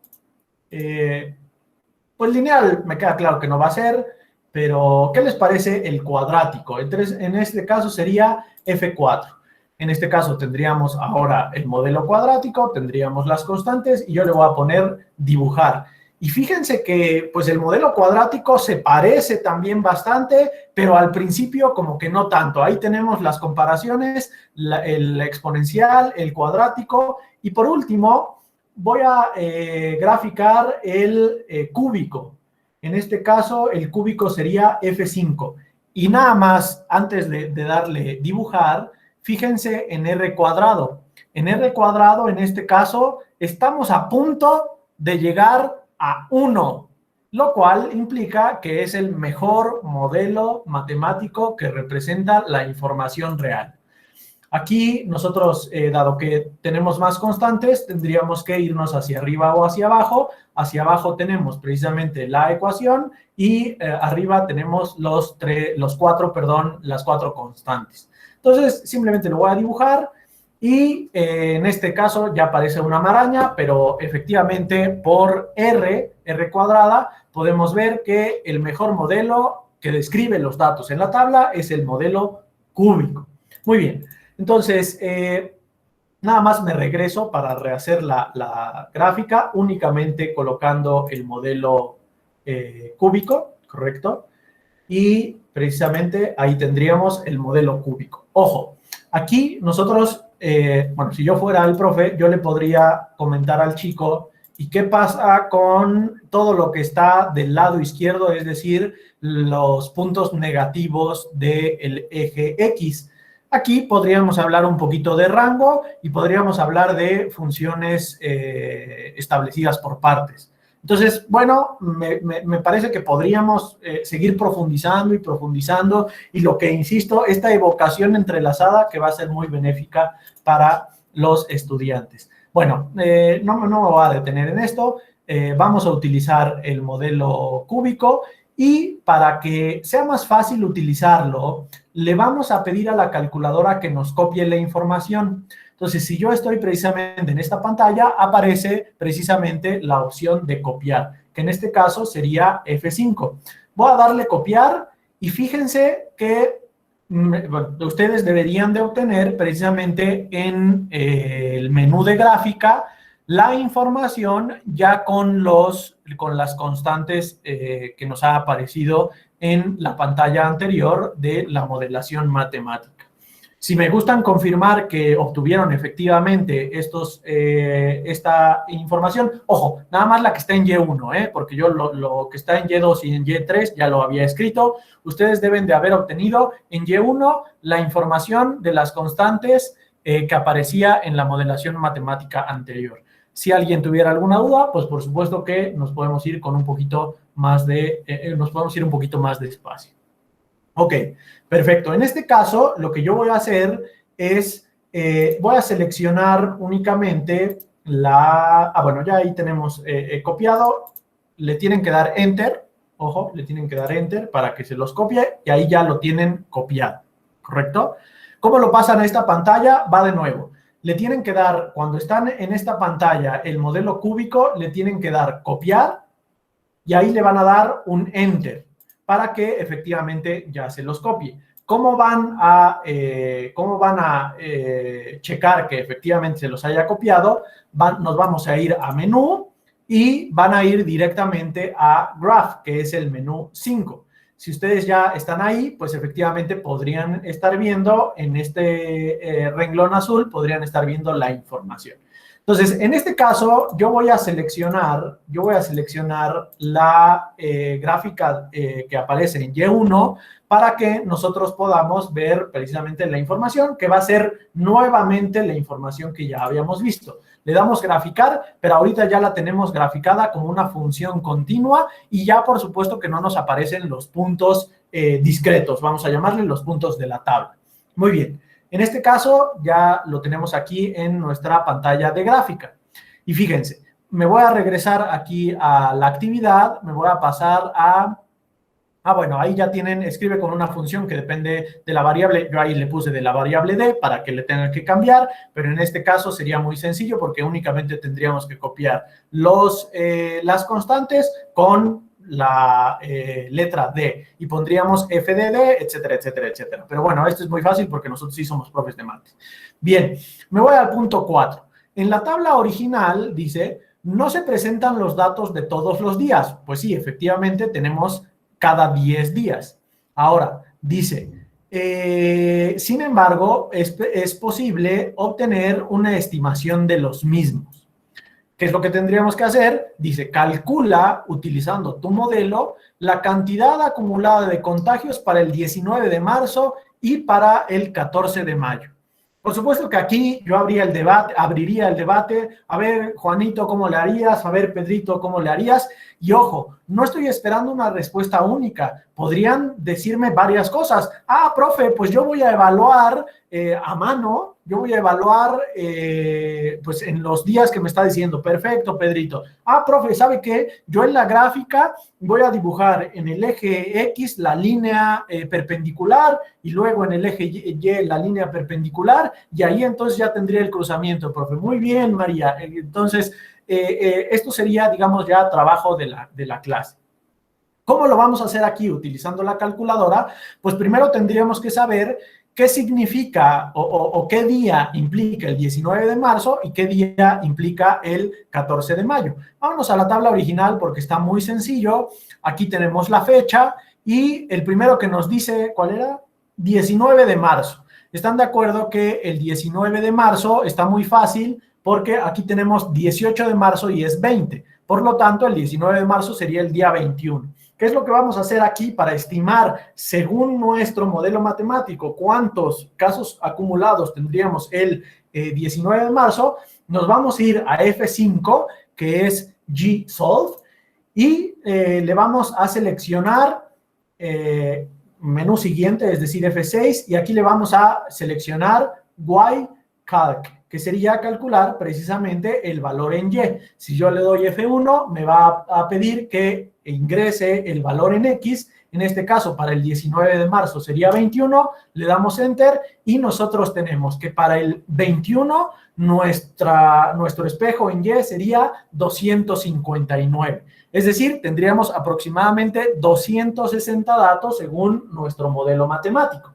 pues lineal? Me queda claro que no va a ser, pero ¿qué les parece el cuadrático? Entonces, en este caso sería F4. En este caso tendríamos ahora el modelo cuadrático, tendríamos las constantes y yo le voy a poner dibujar. Y fíjense que pues el modelo cuadrático se parece también bastante, pero al principio como que no tanto. Ahí tenemos las comparaciones, el exponencial, el cuadrático y por último voy a graficar el cúbico. En este caso el cúbico sería F5. Y nada más antes de darle dibujar, fíjense en R cuadrado. En R cuadrado, en este caso, estamos a punto de llegar a 1, lo cual implica que es el mejor modelo matemático que representa la información real. Aquí nosotros, dado que tenemos más constantes, tendríamos que irnos hacia arriba o hacia abajo. Hacia abajo tenemos precisamente la ecuación y arriba tenemos las cuatro constantes. Entonces, simplemente lo voy a dibujar y en este caso ya parece una maraña, pero efectivamente por R cuadrada, podemos ver que el mejor modelo que describe los datos en la tabla es el modelo cúbico. Muy bien, entonces nada más me regreso para rehacer la gráfica, únicamente colocando el modelo cúbico, ¿correcto? Y precisamente ahí tendríamos el modelo cúbico. Ojo, aquí nosotros, bueno, si yo fuera el profe, yo le podría comentar al chico, ¿y qué pasa con todo lo que está del lado izquierdo? Es decir, los puntos negativos del eje X. Aquí podríamos hablar un poquito de rango y podríamos hablar de funciones establecidas por partes. Entonces, bueno, me parece que podríamos seguir profundizando y profundizando y lo que insisto, esta evocación entrelazada que va a ser muy benéfica para los estudiantes. Bueno, no me voy a detener en esto, vamos a utilizar el modelo cúbico y para que sea más fácil utilizarlo, le vamos a pedir a la calculadora que nos copie la información. Entonces, si yo estoy precisamente en esta pantalla, aparece precisamente la opción de copiar, que en este caso sería F5. Voy a darle copiar y fíjense que bueno, ustedes deberían de obtener precisamente en el menú de gráfica la información ya con las constantes que nos ha aparecido en la pantalla anterior de la modelación matemática. Si me gustan confirmar que obtuvieron efectivamente esta información, ojo, nada más la que está en Y1, porque yo lo que está en Y2 y en Y3 ya lo había escrito. Ustedes deben de haber obtenido en Y1 la información de las constantes que aparecía en la modelación matemática anterior. Si alguien tuviera alguna duda, pues por supuesto que nos podemos ir con un poquito más nos podemos ir un poquito más despacio. Ok, perfecto. En este caso, lo que yo voy a hacer es, voy a seleccionar únicamente bueno, ya ahí tenemos copiado. Le tienen que dar Enter, ojo, le tienen que dar Enter para que se los copie y ahí ya lo tienen copiado, ¿correcto? ¿Cómo lo pasan a esta pantalla? Va de nuevo. Le tienen que dar, cuando están en esta pantalla, el modelo cúbico, le tienen que dar copiar y ahí le van a dar un Enter para que efectivamente ya se los copie. ¿Cómo van a checar que efectivamente se los haya copiado? Nos vamos a ir a menú y van a ir directamente a Graph, que es el menú 5. Si ustedes ya están ahí, pues efectivamente podrían estar viendo en este renglón azul, podrían estar viendo la información. Entonces, en este caso, yo voy a seleccionar la gráfica que aparece en Y1 para que nosotros podamos ver precisamente la información, que va a ser nuevamente la información que ya habíamos visto. Le damos graficar, pero ahorita ya la tenemos graficada como una función continua y ya por supuesto que no nos aparecen los puntos discretos, vamos a llamarle los puntos de la tabla. Muy bien, en este caso ya lo tenemos aquí en nuestra pantalla de gráfica. Y fíjense, me voy a regresar aquí a la actividad, me voy a pasar a... bueno, ahí ya tienen, escribe con una función que depende de la variable, yo ahí le puse de la variable d para que le tengan que cambiar, pero en este caso sería muy sencillo porque únicamente tendríamos que copiar las constantes con la letra d y pondríamos f de d, etcétera, etcétera, etcétera. Pero bueno, esto es muy fácil porque nosotros sí somos profes de mates. Bien, me voy al punto 4. En la tabla original dice, no se presentan los datos de todos los días. Pues sí, efectivamente tenemos cada 10 días. Ahora, dice, sin embargo, es posible obtener una estimación de los mismos. ¿Qué es lo que tendríamos que hacer? Dice, calcula, utilizando tu modelo, la cantidad acumulada de contagios para el 19 de marzo y para el 14 de mayo. Por supuesto que aquí yo abriría el debate, a ver, Juanito, ¿cómo le harías? A ver, Pedrito, ¿cómo le harías? Y ojo, no estoy esperando una respuesta única. Podrían decirme varias cosas. Ah, profe, pues yo voy a evaluar a mano, yo voy a evaluar pues en los días que me está diciendo. Perfecto, Pedrito. Ah, profe, ¿sabe qué? Yo en la gráfica voy a dibujar en el eje X la línea perpendicular y luego en el eje Y la línea perpendicular y ahí entonces ya tendría el cruzamiento, profe. Muy bien, María. Entonces, esto sería, digamos, ya trabajo de la clase. ¿Cómo lo vamos a hacer aquí utilizando la calculadora? Pues primero tendríamos que saber qué significa o qué día implica el 19 de marzo y qué día implica el 14 de mayo. Vámonos a la tabla original porque está muy sencillo. Aquí tenemos la fecha y el primero que nos dice, ¿cuál era? 19 de marzo. ¿Están de acuerdo que el 19 de marzo está muy fácil? Porque aquí tenemos 18 de marzo y es 20. Por lo tanto, el 19 de marzo sería el día 21. ¿Qué es lo que vamos a hacer aquí para estimar, según nuestro modelo matemático, cuántos casos acumulados tendríamos el 19 de marzo? Nos vamos a ir a F5, que es Gsolve, y le vamos a seleccionar menú siguiente, es decir, F6, y aquí le vamos a seleccionar YCalc, que sería calcular precisamente el valor en Y. Si yo le doy F1, me va a pedir que ingrese el valor en X. En este caso, para el 19 de marzo sería 21. Le damos Enter y nosotros tenemos que para el 21 nuestro espejo en Y sería 259. Es decir, tendríamos aproximadamente 260 datos según nuestro modelo matemático.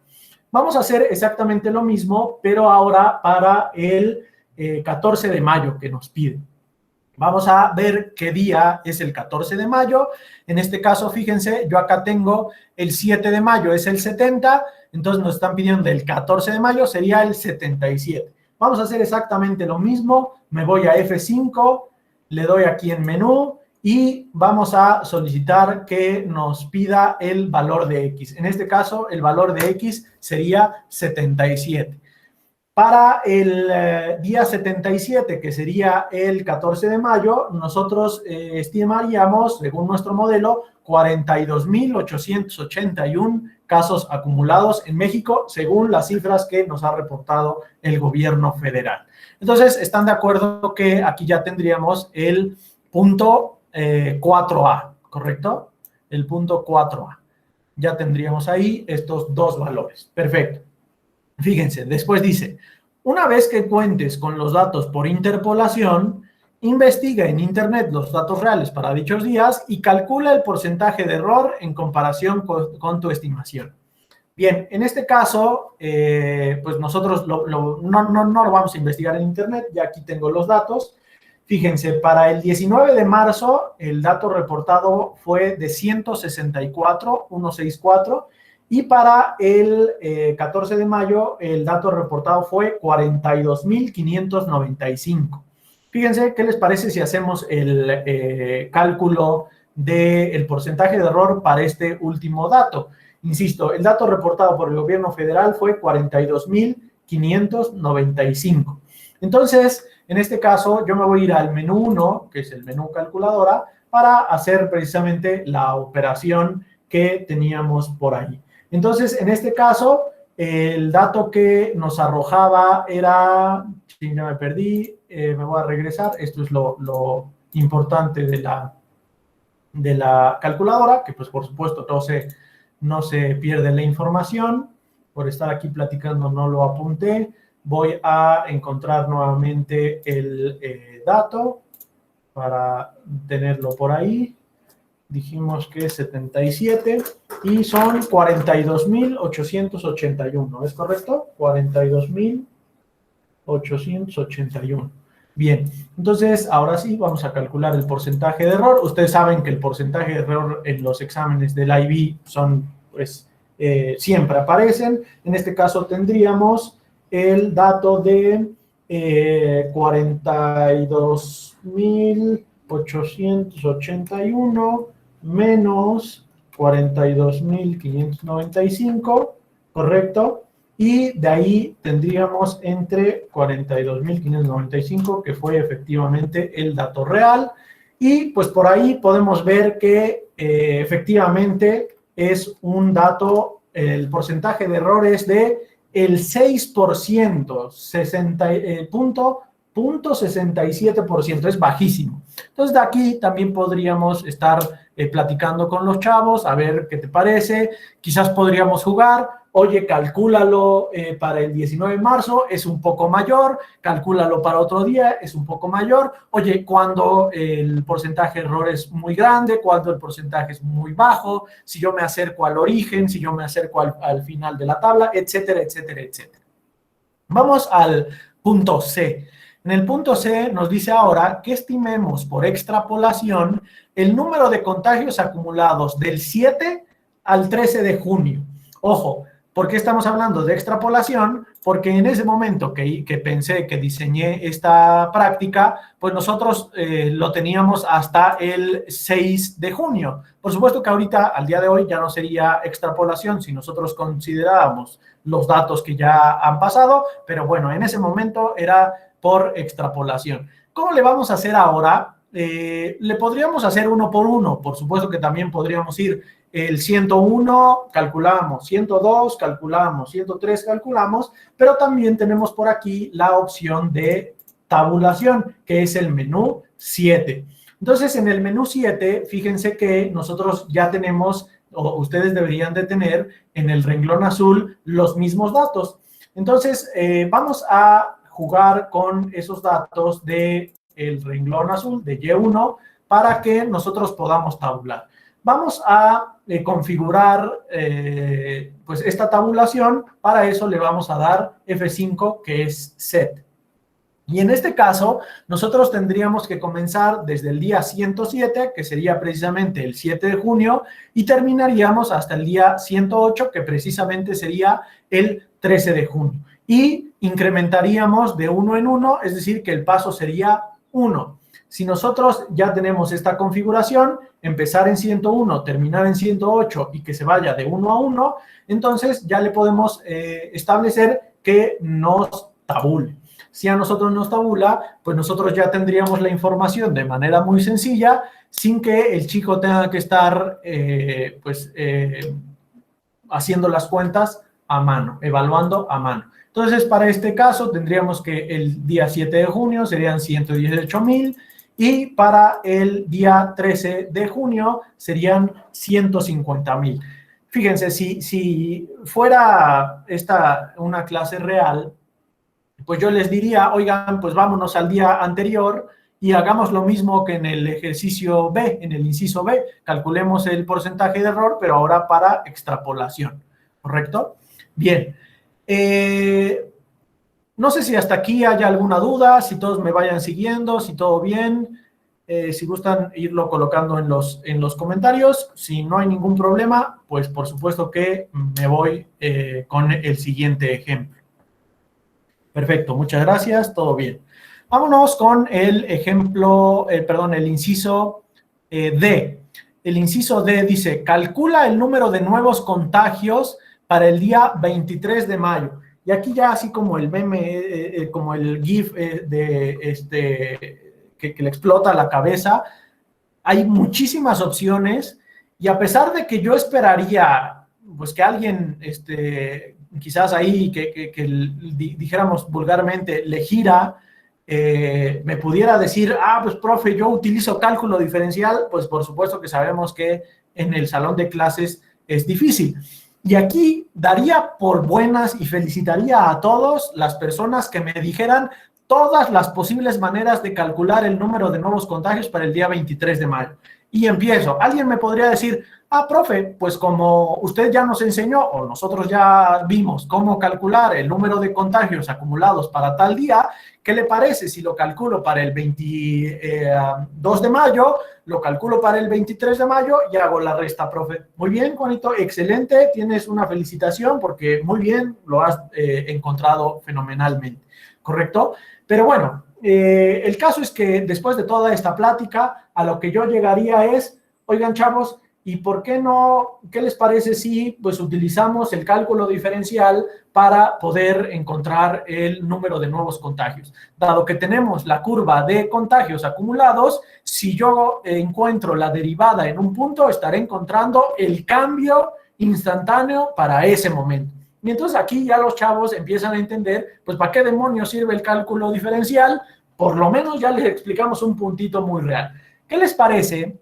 Vamos a hacer exactamente lo mismo, pero ahora para el 14 de mayo que nos pide. Vamos a ver qué día es el 14 de mayo. En este caso, fíjense, yo acá tengo el 7 de mayo, es el 70, entonces nos están pidiendo el 14 de mayo, sería el 77. Vamos a hacer exactamente lo mismo. Me voy a F5, le doy aquí en menú, y vamos a solicitar que nos pida el valor de X. En este caso, el valor de X sería 77. Para el día 77, que sería el 14 de mayo, nosotros estimaríamos, según nuestro modelo, 42.881 casos acumulados en México, según las cifras que nos ha reportado el gobierno federal. Entonces, ¿están de acuerdo que aquí ya tendríamos el punto 4A, ¿correcto? El punto 4A. Ya tendríamos ahí estos dos valores. Perfecto. Fíjense, después dice, una vez que cuentes con los datos por interpolación, investiga en Internet los datos reales para dichos días y calcula el porcentaje de error en comparación con tu estimación. Bien, en este caso, pues nosotros no lo vamos a investigar en Internet, ya aquí tengo los datos. Fíjense, para el 19 de marzo el dato reportado fue de 164, y para el 14 de mayo el dato reportado fue 42,595. Fíjense, ¿qué les parece si hacemos el cálculo del porcentaje de error para este último dato? Insisto, el dato reportado por el gobierno federal fue 42,595. Entonces, en este caso, yo me voy a ir al menú 1, que es el menú calculadora, para hacer precisamente la operación que teníamos por ahí. Entonces, en este caso, el dato que nos arrojaba era, sí, ya me perdí, me voy a regresar, esto es lo importante de la calculadora, que pues por supuesto no se pierde la información. Por estar aquí platicando no lo apunté. Voy a encontrar nuevamente el dato para tenerlo por ahí. Dijimos que es 77 y son 42,881, ¿es correcto? 42,881. Bien, entonces ahora sí vamos a calcular el porcentaje de error. Ustedes saben que el porcentaje de error en los exámenes del IB son, pues, siempre aparecen. En este caso tendríamos el dato de 42,881 menos 42,595, ¿correcto? Y de ahí tendríamos entre 42,595, que fue efectivamente el dato real. Y pues por ahí podemos ver que efectivamente es un dato, el porcentaje de error es de el 6%, 0.67%, es bajísimo. Entonces, de aquí también podríamos estar platicando con los chavos, a ver qué te parece. Quizás podríamos jugar, oye, calcúlalo para el 19 de marzo, es un poco mayor, calcúlalo para otro día, es un poco mayor. Oye, cuando el porcentaje de error es muy grande, cuando el porcentaje es muy bajo, si yo me acerco al origen, si yo me acerco al final de la tabla, etcétera, etcétera, etcétera. Vamos al punto C. En el punto C nos dice ahora que estimemos por extrapolación el número de contagios acumulados del 7 al 13 de junio. Ojo, ¿por qué estamos hablando de extrapolación? Porque en ese momento que pensé, que diseñé esta práctica, pues nosotros lo teníamos hasta el 6 de junio. Por supuesto que ahorita, al día de hoy, ya no sería extrapolación si nosotros considerábamos los datos que ya han pasado, pero bueno, en ese momento era por extrapolación. ¿Cómo le vamos a hacer ahora? Le podríamos hacer uno por uno. Por supuesto que también podríamos ir el 101, calculamos, 102, calculamos, 103, calculamos, pero también tenemos por aquí la opción de tabulación, que es el menú 7. Entonces, en el menú 7, fíjense que nosotros ya tenemos, o ustedes deberían de tener en el renglón azul los mismos datos. Entonces, vamos a jugar con esos datos del renglón azul, de Y1, para que nosotros podamos tabular. Vamos a configurar pues esta tabulación. Para eso le vamos a dar F5, que es set. Y en este caso, nosotros tendríamos que comenzar desde el día 107, que sería precisamente el 7 de junio, y terminaríamos hasta el día 108, que precisamente sería el 13 de junio. Y incrementaríamos de 1 en 1, es decir, que el paso sería 1. Si nosotros ya tenemos esta configuración, empezar en 101, terminar en 108 y que se vaya de 1 a 1, entonces ya le podemos establecer que nos tabule. Si a nosotros nos tabula, pues nosotros ya tendríamos la información de manera muy sencilla, sin que el chico tenga que estar haciendo las cuentas a mano, evaluando a mano. Entonces, para este caso, tendríamos que el día 7 de junio serían 118,000 y para el día 13 de junio serían 150,000. Fíjense, si fuera esta una clase real, pues yo les diría, oigan, pues vámonos al día anterior y hagamos lo mismo que en el ejercicio B, en el inciso B. Calculemos el porcentaje de error, pero ahora para extrapolación, ¿correcto? Bien. No sé si hasta aquí haya alguna duda, si todos me vayan siguiendo, si todo bien. Si gustan irlo colocando en los comentarios. Si no hay ningún problema, pues por supuesto que me voy con el siguiente ejemplo. Perfecto, muchas gracias, todo bien. Vámonos con el ejemplo, el inciso D. El inciso D dice, calcula el número de nuevos contagios para el día 23 de mayo. Y aquí ya así como el meme, como el GIF que le explota la cabeza, hay muchísimas opciones y a pesar de que yo esperaría pues que alguien, quizás ahí, que dijéramos vulgarmente, le gira, me pudiera decir, pues profe, yo utilizo cálculo diferencial, pues por supuesto que sabemos que en el salón de clases es difícil. Y aquí daría por buenas y felicitaría a todas las personas que me dijeran todas las posibles maneras de calcular el número de nuevos contagios para el día 23 de mayo. Y empiezo. Alguien me podría decir, profe, pues como usted ya nos enseñó o nosotros ya vimos cómo calcular el número de contagios acumulados para tal día, ¿qué le parece si lo calculo para el 22 de mayo, lo calculo para el 23 de mayo y hago la resta, profe? Muy bien, Juanito, excelente, tienes una felicitación porque muy bien, lo has encontrado fenomenalmente, ¿correcto? Pero bueno, el caso es que después de toda esta plática, a lo que yo llegaría es, oigan, chavos, ¿y por qué no? ¿Qué les parece si pues utilizamos el cálculo diferencial para poder encontrar el número de nuevos contagios? Dado que tenemos la curva de contagios acumulados, si yo encuentro la derivada en un punto, estaré encontrando el cambio instantáneo para ese momento. Y entonces aquí ya los chavos empiezan a entender, pues, ¿para qué demonios sirve el cálculo diferencial? Por lo menos ya les explicamos un puntito muy real. ¿Qué les parece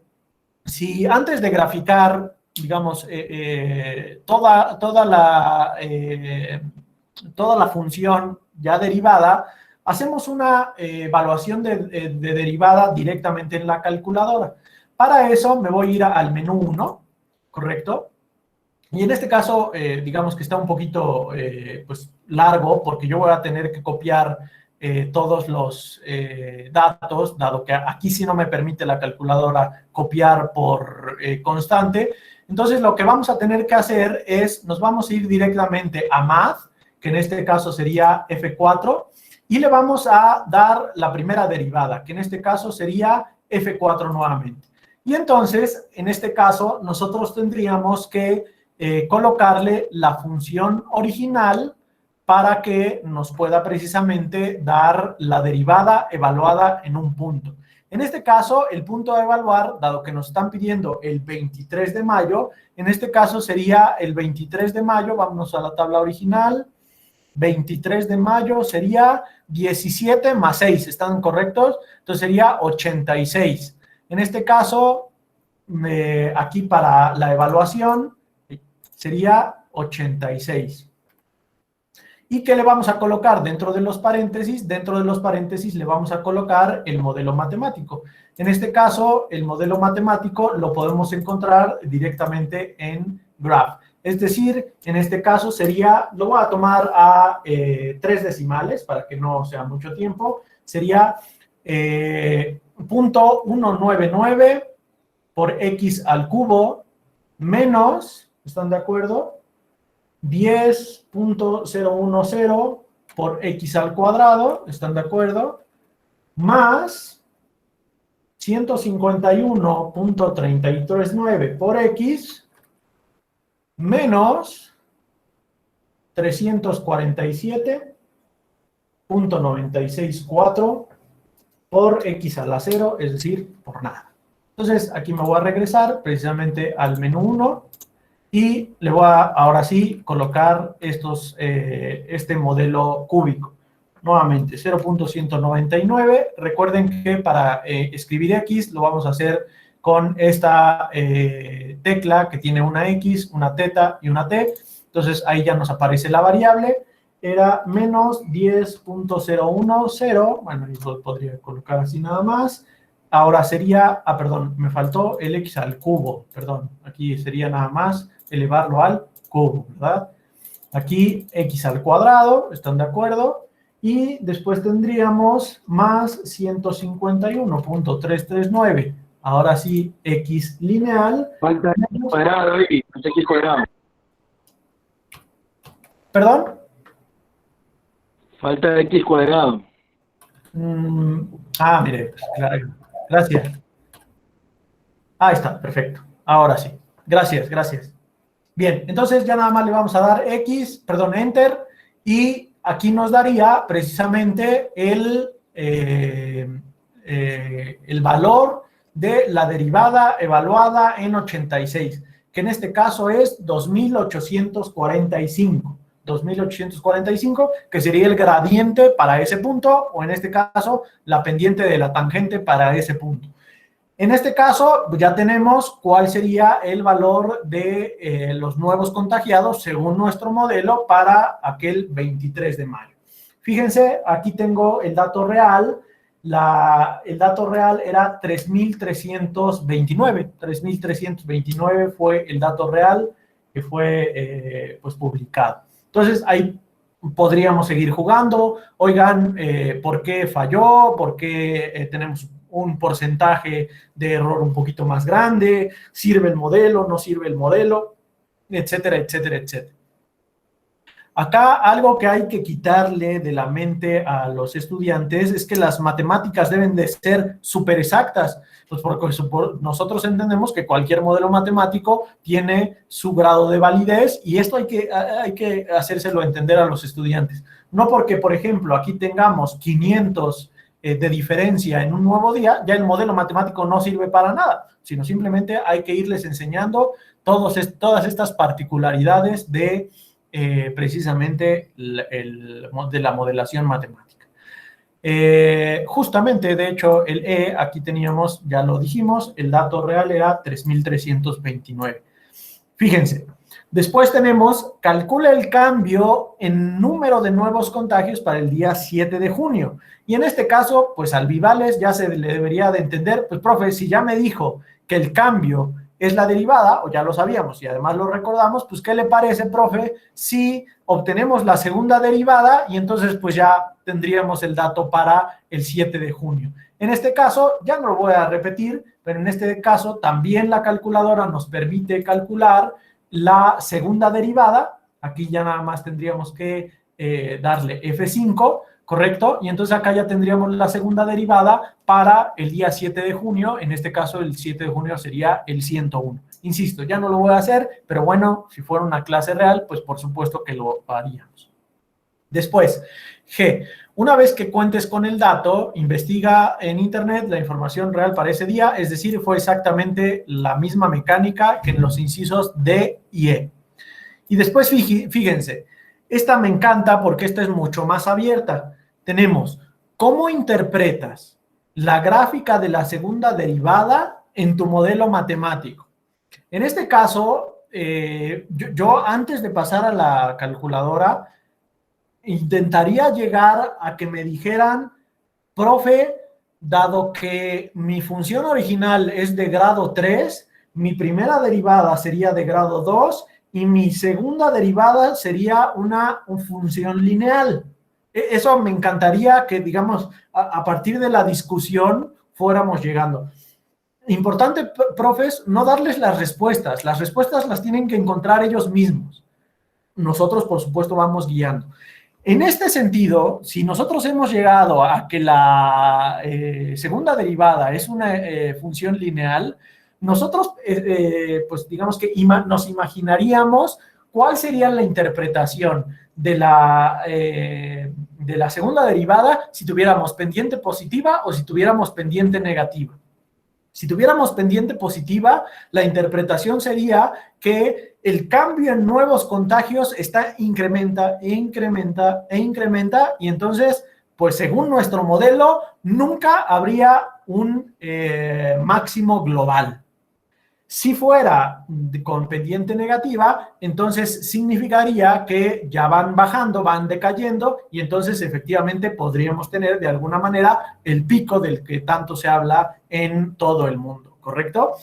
si antes de graficar, digamos, toda la función ya derivada, hacemos una evaluación de derivada directamente en la calculadora? Para eso me voy a ir al menú 1, ¿correcto? Y en este caso, digamos que está un poquito pues, largo, porque yo voy a tener que copiar todos los datos, dado que aquí sí no me permite la calculadora copiar por constante. Entonces, lo que vamos a tener que hacer es, nos vamos a ir directamente a Math, que en este caso sería F4, y le vamos a dar la primera derivada, que en este caso sería F4 nuevamente. Y entonces, en este caso, nosotros tendríamos que colocarle la función original para que nos pueda precisamente dar la derivada evaluada en un punto. En este caso, el punto a evaluar, dado que nos están pidiendo el 23 de mayo, en este caso sería el 23 de mayo, vámonos a la tabla original, 23 de mayo sería 17 más 6, ¿están correctos? Entonces sería 86. En este caso, aquí para la evaluación, sería 86. ¿Y qué le vamos a colocar dentro de los paréntesis? Dentro de los paréntesis le vamos a colocar el modelo matemático. En este caso, el modelo matemático lo podemos encontrar directamente en Graph. Es decir, en este caso sería, lo voy a tomar a 3 decimales para que no sea mucho tiempo, sería .199 por x al cubo menos, ¿están de acuerdo? 10.010 por x al cuadrado, ¿están de acuerdo? Más 151.339 por x menos 347.964 por x a la 0, es decir, por nada. Entonces, aquí me voy a regresar precisamente al menú 1 y le voy a, ahora sí, colocar este modelo cúbico. Nuevamente, 0.199. Recuerden que para escribir x lo vamos a hacer con esta tecla que tiene una x, una teta y una t. Entonces, ahí ya nos aparece la variable. Era menos 10.010. Bueno, yo podría colocar así nada más. Ahora sería, perdón, me faltó el x al cubo, perdón. Aquí sería nada más elevarlo al cubo, ¿verdad? Aquí x al cuadrado, ¿están de acuerdo? y después tendríamos más 151.339. Ahora sí, x lineal. Falta x cuadrado y x cuadrado. ¿Perdón? Falta x cuadrado. Mire, claro, gracias. Ahí está, perfecto. Ahora sí. Gracias, gracias. Bien, entonces ya nada más le vamos a dar Enter, y aquí nos daría precisamente el valor de la derivada evaluada en 86, que en este caso es 2845. 2845, que sería el gradiente para ese punto, o en este caso, la pendiente de la tangente para ese punto. En este caso, ya tenemos cuál sería el valor de los nuevos contagiados según nuestro modelo para aquel 23 de mayo. Fíjense, aquí tengo el dato real. El dato real era 3.329. 3.329 fue el dato real que fue pues, publicado. Entonces, ahí podríamos seguir jugando. Oigan, ¿por qué falló? ¿Por qué tenemos un porcentaje de error un poquito más grande? ¿Sirve el modelo? ¿No sirve el modelo? Etcétera, etcétera, etcétera. Acá algo que hay que quitarle de la mente a los estudiantes es que las matemáticas deben de ser súper exactas, pues porque nosotros entendemos que cualquier modelo matemático tiene su grado de validez y esto hay que hacérselo entender a los estudiantes. No porque, por ejemplo, aquí tengamos 500 de diferencia en un nuevo día, ya el modelo matemático no sirve para nada, sino simplemente hay que irles enseñando todas estas particularidades de precisamente de la modelación matemática. Justamente, de hecho, el aquí teníamos, ya lo dijimos, el dato real era 3.329. Fíjense, después tenemos, calcula el cambio en número de nuevos contagios para el día 7 de junio. Y en este caso, pues al Vivales ya se le debería de entender, pues profe, si ya me dijo que el cambio es la derivada, o ya lo sabíamos y además lo recordamos, pues ¿qué le parece, profe, si obtenemos la segunda derivada y entonces pues ya tendríamos el dato para el 7 de junio? En este caso, ya no lo voy a repetir, pero en este caso también la calculadora nos permite calcular la segunda derivada. Aquí ya nada más tendríamos que darle F5, ¿correcto? Y entonces acá ya tendríamos la segunda derivada para el día 7 de junio. En este caso, el 7 de junio sería el 101. Insisto, ya no lo voy a hacer, pero bueno, si fuera una clase real, pues por supuesto que lo haríamos. Después, G. Una vez que cuentes con el dato, investiga en internet la información real para ese día, es decir, fue exactamente la misma mecánica que en los incisos D y E. Y después, fíjense, esta me encanta porque esta es mucho más abierta. Tenemos, ¿cómo interpretas la gráfica de la segunda derivada en tu modelo matemático? En este caso, yo antes de pasar a la calculadora, intentaría llegar a que me dijeran, profe, dado que mi función original es de grado 3, mi primera derivada sería de grado 2 y mi segunda derivada sería una función lineal. Eso me encantaría que, digamos, a partir de la discusión fuéramos llegando. Importante, profes, no darles las respuestas las tienen que encontrar ellos mismos. Nosotros, por supuesto, vamos guiando. En este sentido, si nosotros hemos llegado a que la segunda derivada es una función lineal, nosotros, pues digamos que nos imaginaríamos cuál sería la interpretación de la segunda derivada si tuviéramos pendiente positiva o si tuviéramos pendiente negativa. Si tuviéramos pendiente positiva, la interpretación sería que el cambio en nuevos contagios incrementa e incrementa e incrementa, y entonces, pues según nuestro modelo, nunca habría un máximo global. Si fuera con pendiente negativa, entonces significaría que ya van bajando, van decayendo, y entonces efectivamente podríamos tener de alguna manera el pico del que tanto se habla en todo el mundo, ¿correcto?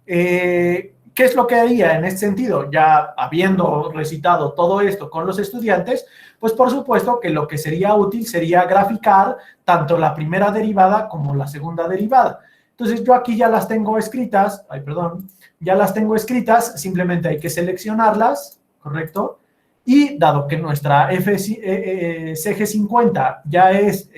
¿Qué ¿Qué es lo que haría en este sentido? Ya habiendo recitado todo esto con los estudiantes, pues por supuesto que lo que sería útil sería graficar tanto la primera derivada como la segunda derivada. Entonces yo aquí ya las tengo escritas, ya las tengo escritas, simplemente hay que seleccionarlas, ¿correcto? Y dado que nuestra CG50 ya es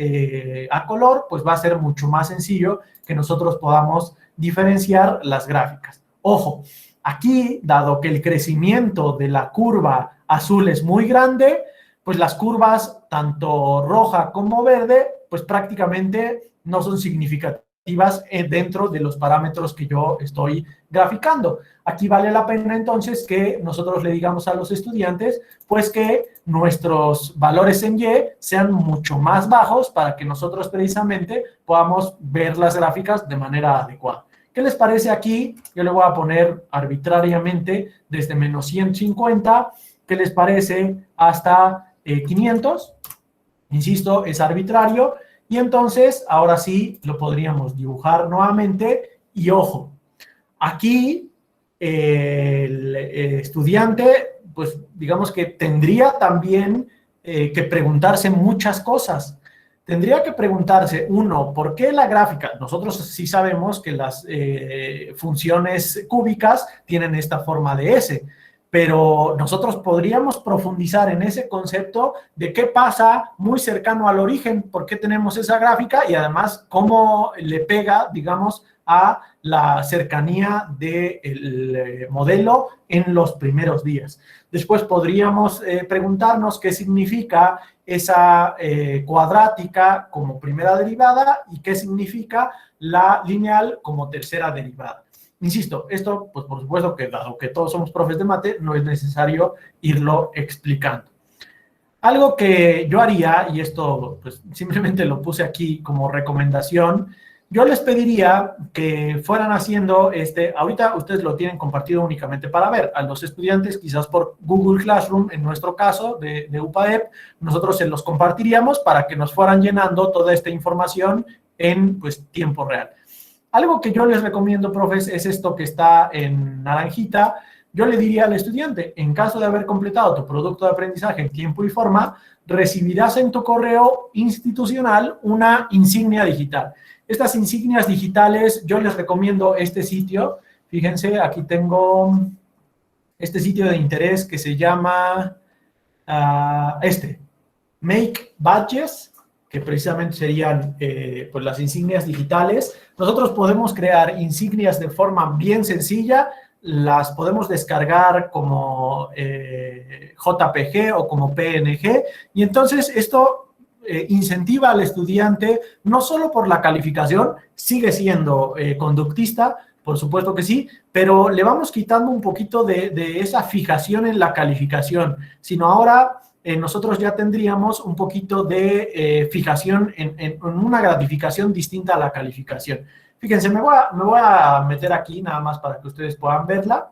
a color, pues va a ser mucho más sencillo que nosotros podamos diferenciar las gráficas. Ojo, aquí, dado que el crecimiento de la curva azul es muy grande, pues las curvas, tanto roja como verde, pues prácticamente no son significativas dentro de los parámetros que yo estoy graficando. Aquí vale la pena entonces que nosotros le digamos a los estudiantes, pues que nuestros valores en Y sean mucho más bajos para que nosotros precisamente podamos ver las gráficas de manera adecuada. ¿Qué les parece aquí? Yo le voy a poner arbitrariamente desde menos 150, ¿qué les parece? Hasta 500. Insisto, es arbitrario. Y entonces, ahora sí, lo podríamos dibujar nuevamente. Y ojo, aquí el estudiante, pues digamos que tendría también que preguntarse muchas cosas. Tendría que preguntarse, uno, ¿por qué la gráfica? Nosotros sí sabemos que las funciones cúbicas tienen esta forma de S, pero nosotros podríamos profundizar en ese concepto de qué pasa muy cercano al origen, por qué tenemos esa gráfica y además cómo le pega, digamos, a la cercanía del modelo en los primeros días. Después podríamos preguntarnos qué significa esa cuadrática como primera derivada y qué significa la lineal como tercera derivada. Insisto, esto, pues por supuesto que dado que todos somos profes de mate, no es necesario irlo explicando. Algo que yo haría, y esto pues simplemente lo puse aquí como recomendación, yo les pediría que fueran haciendo ahorita ustedes lo tienen compartido únicamente para ver, a los estudiantes quizás por Google Classroom, en nuestro caso de UPAEP, nosotros se los compartiríamos para que nos fueran llenando toda esta información en pues tiempo real. Algo que yo les recomiendo, profes, es esto que está en naranjita. Yo le diría al estudiante, en caso de haber completado tu producto de aprendizaje en tiempo y forma, recibirás en tu correo institucional una insignia digital. Estas insignias digitales, yo les recomiendo este sitio. Fíjense, aquí tengo este sitio de interés que se llama Make Badges, que precisamente serían pues las insignias digitales. Nosotros podemos crear insignias de forma bien sencilla, las podemos descargar como JPG o como PNG, y entonces esto incentiva al estudiante, no solo por la calificación, sigue siendo conductista, por supuesto que sí, pero le vamos quitando un poquito de esa fijación en la calificación, sino ahora nosotros ya tendríamos un poquito de fijación en una gratificación distinta a la calificación. Fíjense, me voy a meter aquí nada más para que ustedes puedan verla.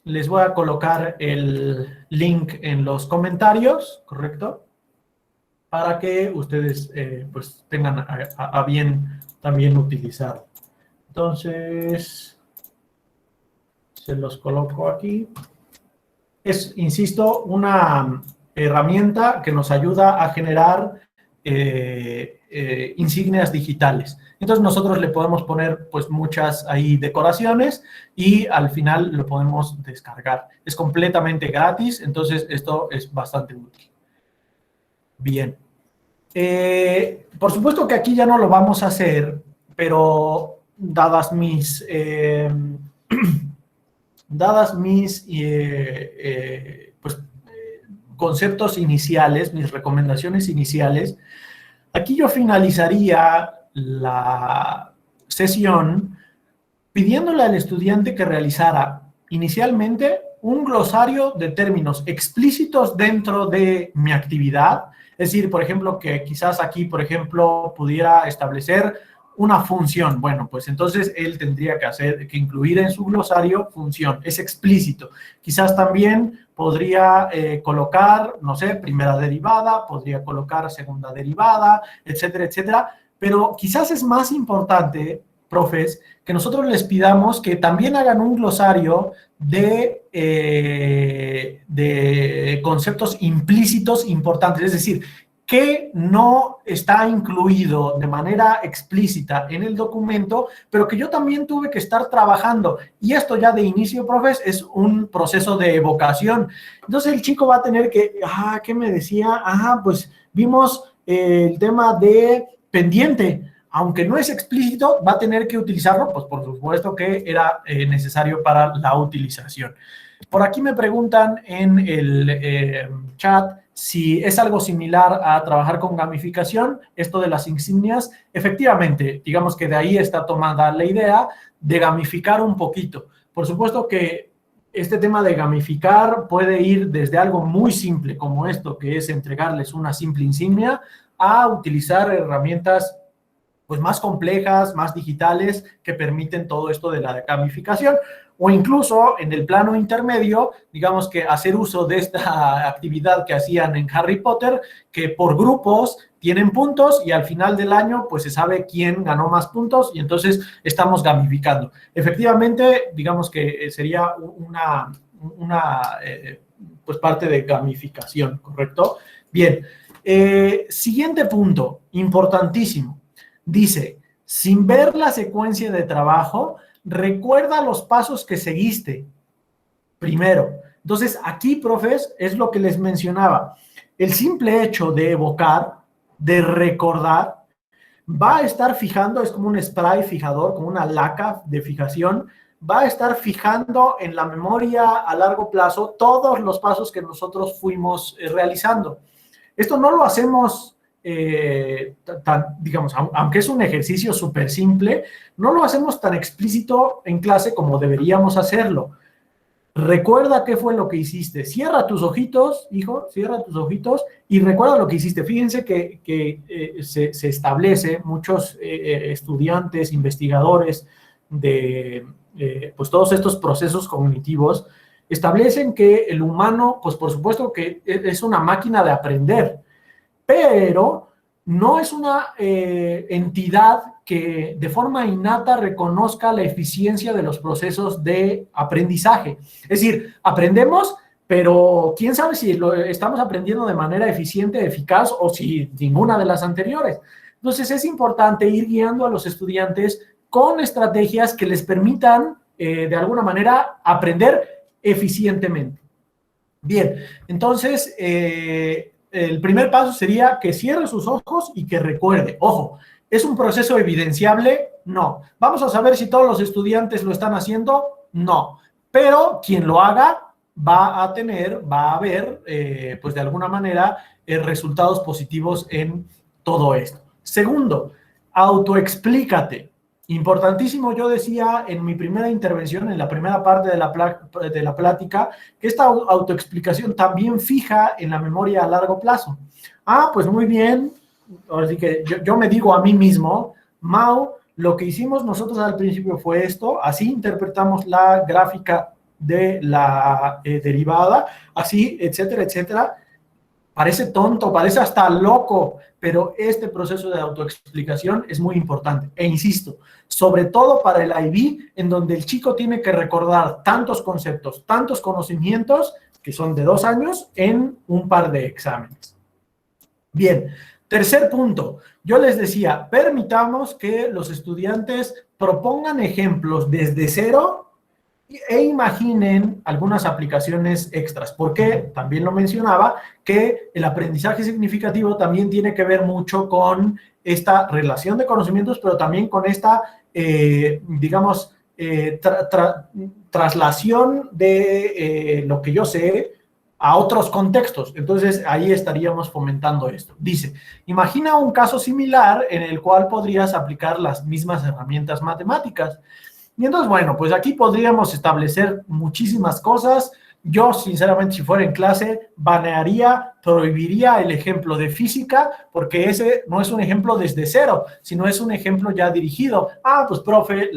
Les voy a colocar el link en los comentarios, ¿correcto? Para que ustedes pues tengan a bien también utilizarlo. Entonces, se los coloco aquí. Es, insisto, una herramienta que nos ayuda a generar insignias digitales. Entonces nosotros le podemos poner pues muchas ahí decoraciones y al final lo podemos descargar. Es completamente gratis, entonces esto es bastante útil. Bien. Por supuesto que aquí ya no lo vamos a hacer, pero dadas mis conceptos iniciales, mis recomendaciones iniciales, aquí yo finalizaría la sesión pidiéndole al estudiante que realizara inicialmente un glosario de términos explícitos dentro de mi actividad, es decir, por ejemplo, que quizás aquí, por ejemplo, pudiera establecer una función. Bueno, pues entonces él tendría que incluir en su glosario función, es explícito. Quizás también podría colocar, no sé, primera derivada, podría colocar segunda derivada, etcétera, etcétera. Pero quizás es más importante profes, que nosotros les pidamos que también hagan un glosario de conceptos implícitos importantes, es decir, que no está incluido de manera explícita en el documento, pero que yo también tuve que estar trabajando. Y esto ya de inicio, profes, es un proceso de evocación. Entonces el chico va a tener que, ¿qué me decía? Pues vimos el tema de pendiente. Aunque no es explícito, va a tener que utilizarlo, pues por supuesto que era necesario para la utilización. Por aquí me preguntan en el chat si es algo similar a trabajar con gamificación, esto de las insignias. Efectivamente, digamos que de ahí está tomada la idea de gamificar un poquito. Por supuesto que este tema de gamificar puede ir desde algo muy simple como esto, que es entregarles una simple insignia, a utilizar herramientas pues más complejas, más digitales, que permiten todo esto de la gamificación, o incluso en el plano intermedio, digamos que hacer uso de esta actividad que hacían en Harry Potter, que por grupos tienen puntos y al final del año pues se sabe quién ganó más puntos y entonces estamos gamificando. Efectivamente, digamos que sería una pues parte de gamificación, ¿correcto? Bien, siguiente punto, importantísimo. Dice, sin ver la secuencia de trabajo, recuerda los pasos que seguiste primero. Entonces, aquí, profes, es lo que les mencionaba. El simple hecho de evocar, de recordar, va a estar fijando, es como un spray fijador, como una laca de fijación, va a estar fijando en la memoria a largo plazo todos los pasos que nosotros fuimos realizando. Esto no lo hacemos digamos, aunque es un ejercicio súper simple, no lo hacemos tan explícito en clase como deberíamos hacerlo. Recuerda qué fue lo que hiciste. Cierra tus ojitos, hijo, cierra tus ojitos y recuerda lo que hiciste. Fíjense que se establece, muchos estudiantes, investigadores de pues todos estos procesos cognitivos, establecen que el humano, pues por supuesto que es una máquina de aprender, pero no es una entidad que de forma innata reconozca la eficiencia de los procesos de aprendizaje. Es decir, aprendemos, pero quién sabe si lo estamos aprendiendo de manera eficiente, eficaz o si ninguna de las anteriores. Entonces es importante ir guiando a los estudiantes con estrategias que les permitan de alguna manera aprender eficientemente. Bien, entonces el primer paso sería que cierre sus ojos y que recuerde. Ojo, ¿es un proceso evidenciable? No. ¿Vamos a saber si todos los estudiantes lo están haciendo? No. Pero quien lo haga va a ver, pues de alguna manera, resultados positivos en todo esto. Segundo, autoexplícate. Importantísimo, yo decía en mi primera intervención, en la primera parte de la plática, que esta autoexplicación también fija en la memoria a largo plazo. Pues muy bien, ahora sí que yo me digo a mí mismo, Mau, lo que hicimos nosotros al principio fue esto, así interpretamos la gráfica de la derivada, así, etcétera, etcétera. Parece tonto, parece hasta loco, pero este proceso de autoexplicación es muy importante. E insisto, sobre todo para el IB, en donde el chico tiene que recordar tantos conceptos, tantos conocimientos, que son de 2 años, en un par de exámenes. Bien, tercer punto. Yo les decía, permitamos que los estudiantes propongan ejemplos desde cero e imaginen algunas aplicaciones extras, porque también lo mencionaba, que el aprendizaje significativo también tiene que ver mucho con esta relación de conocimientos, pero también con esta, digamos, traslación de lo que yo sé a otros contextos. Entonces, ahí estaríamos fomentando esto. Dice, imagina un caso similar en el cual podrías aplicar las mismas herramientas matemáticas. Y entonces, bueno, pues aquí podríamos establecer muchísimas cosas. Yo, sinceramente, si fuera en clase, banearía, prohibiría el ejemplo de física, porque ese no es un ejemplo desde cero, sino es un ejemplo ya dirigido. Pues, profe,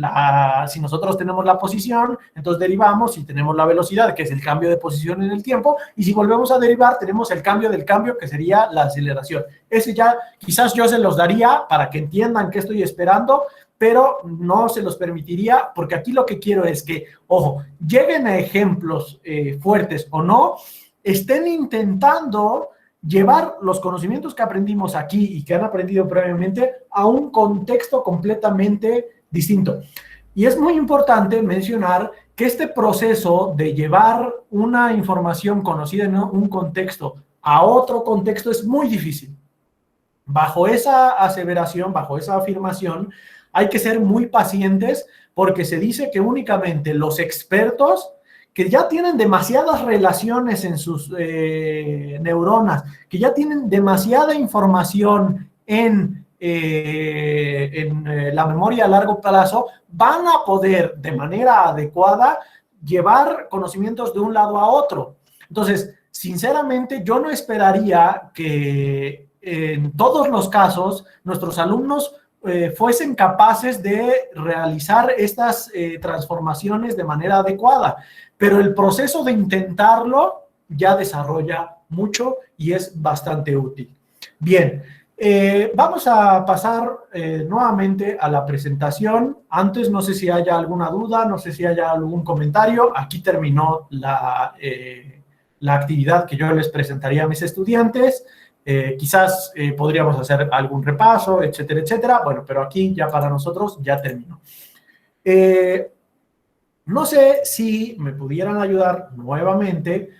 si nosotros tenemos la posición, entonces derivamos y tenemos la velocidad, que es el cambio de posición en el tiempo, y si volvemos a derivar, tenemos el cambio del cambio, que sería la aceleración. Ese ya, quizás yo se los daría para que entiendan qué estoy esperando, pero no se los permitiría, porque aquí lo que quiero es que, ojo, lleguen a ejemplos fuertes o no, estén intentando llevar los conocimientos que aprendimos aquí y que han aprendido previamente a un contexto completamente distinto. Y es muy importante mencionar que este proceso de llevar una información conocida en un contexto a otro contexto es muy difícil. Bajo esa aseveración, bajo esa afirmación, hay que ser muy pacientes porque se dice que únicamente los expertos que ya tienen demasiadas relaciones en sus neuronas, que ya tienen demasiada información en la memoria a largo plazo, van a poder de manera adecuada llevar conocimientos de un lado a otro. Entonces, sinceramente, yo no esperaría que en todos los casos nuestros alumnos fuesen capaces de realizar estas transformaciones de manera adecuada, pero el proceso de intentarlo ya desarrolla mucho y es bastante útil. Bien, vamos a pasar nuevamente a la presentación. Antes, no sé si haya alguna duda, no sé si haya algún comentario. Aquí terminó la actividad que yo les presentaría a mis estudiantes. Quizás podríamos hacer algún repaso, etcétera, etcétera. Bueno, pero aquí ya para nosotros ya terminó. No sé si me pudieran ayudar nuevamente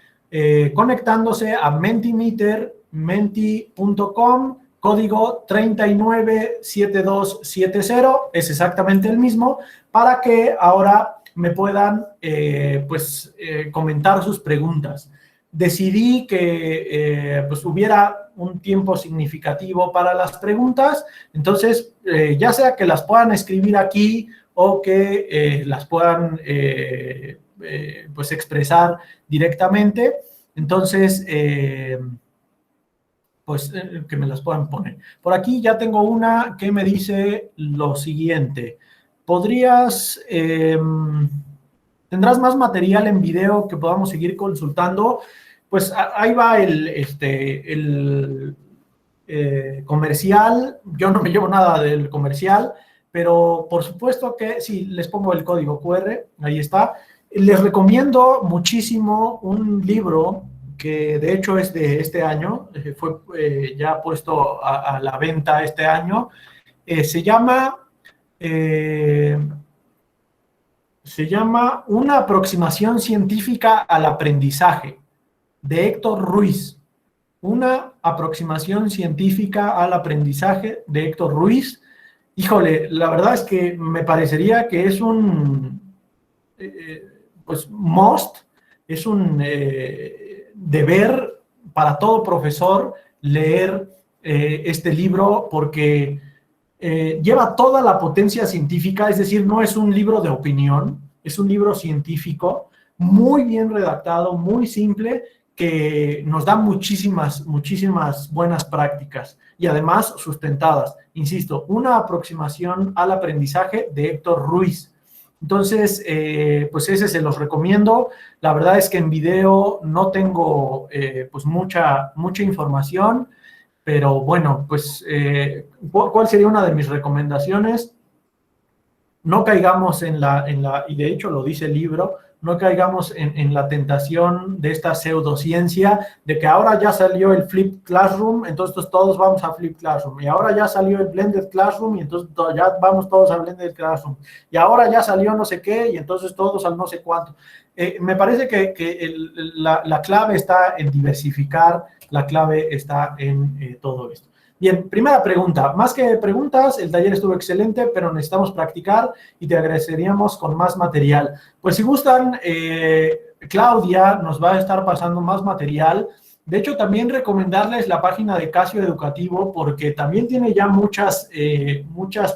conectándose a Mentimeter, menti.com, código 397270, es exactamente el mismo, para que ahora me puedan comentar sus preguntas. Decidí que pues hubiera un tiempo significativo para las preguntas, entonces ya sea que las puedan escribir aquí o que las puedan pues expresar directamente, entonces pues que me las puedan poner. Por aquí ya tengo una que me dice lo siguiente: ¿tendrás más material en video que podamos seguir consultando? Pues ahí va el comercial. Yo no me llevo nada del comercial, pero por supuesto que sí, les pongo el código QR, ahí está. Les recomiendo muchísimo un libro que de hecho es de este año, fue ya puesto a la venta este año. Se llama Una aproximación científica al aprendizaje, de Héctor Ruiz. Una aproximación científica al aprendizaje, de Héctor Ruiz. Híjole, la verdad es que me parecería que es un must, es un deber para todo profesor leer este libro, porque lleva toda la potencia científica, es decir, no es un libro de opinión, es un libro científico, muy bien redactado, muy simple, que nos da muchísimas buenas prácticas y además sustentadas. Insisto, una aproximación al aprendizaje, de Héctor Ruiz. Entonces, pues ese se los recomiendo. La verdad es que en video no tengo pues mucha información, pero bueno, pues ¿cuál sería una de mis recomendaciones? No caigamos y de hecho lo dice el libro, no caigamos en la tentación de esta pseudociencia, de que ahora ya salió el Flipped Classroom, entonces todos vamos a Flipped Classroom, y ahora ya salió el Blended Classroom, y entonces ya vamos todos a Blended Classroom, y ahora ya salió no sé qué, y entonces todos al no sé cuánto. Me parece que la clave está en diversificar, la clave está en todo esto. Bien, primera pregunta. Más que preguntas, el taller estuvo excelente, pero necesitamos practicar y te agradeceríamos con más material. Pues si gustan, Claudia nos va a estar pasando más material. De hecho, también recomendarles la página de Casio Educativo, porque también tiene ya muchas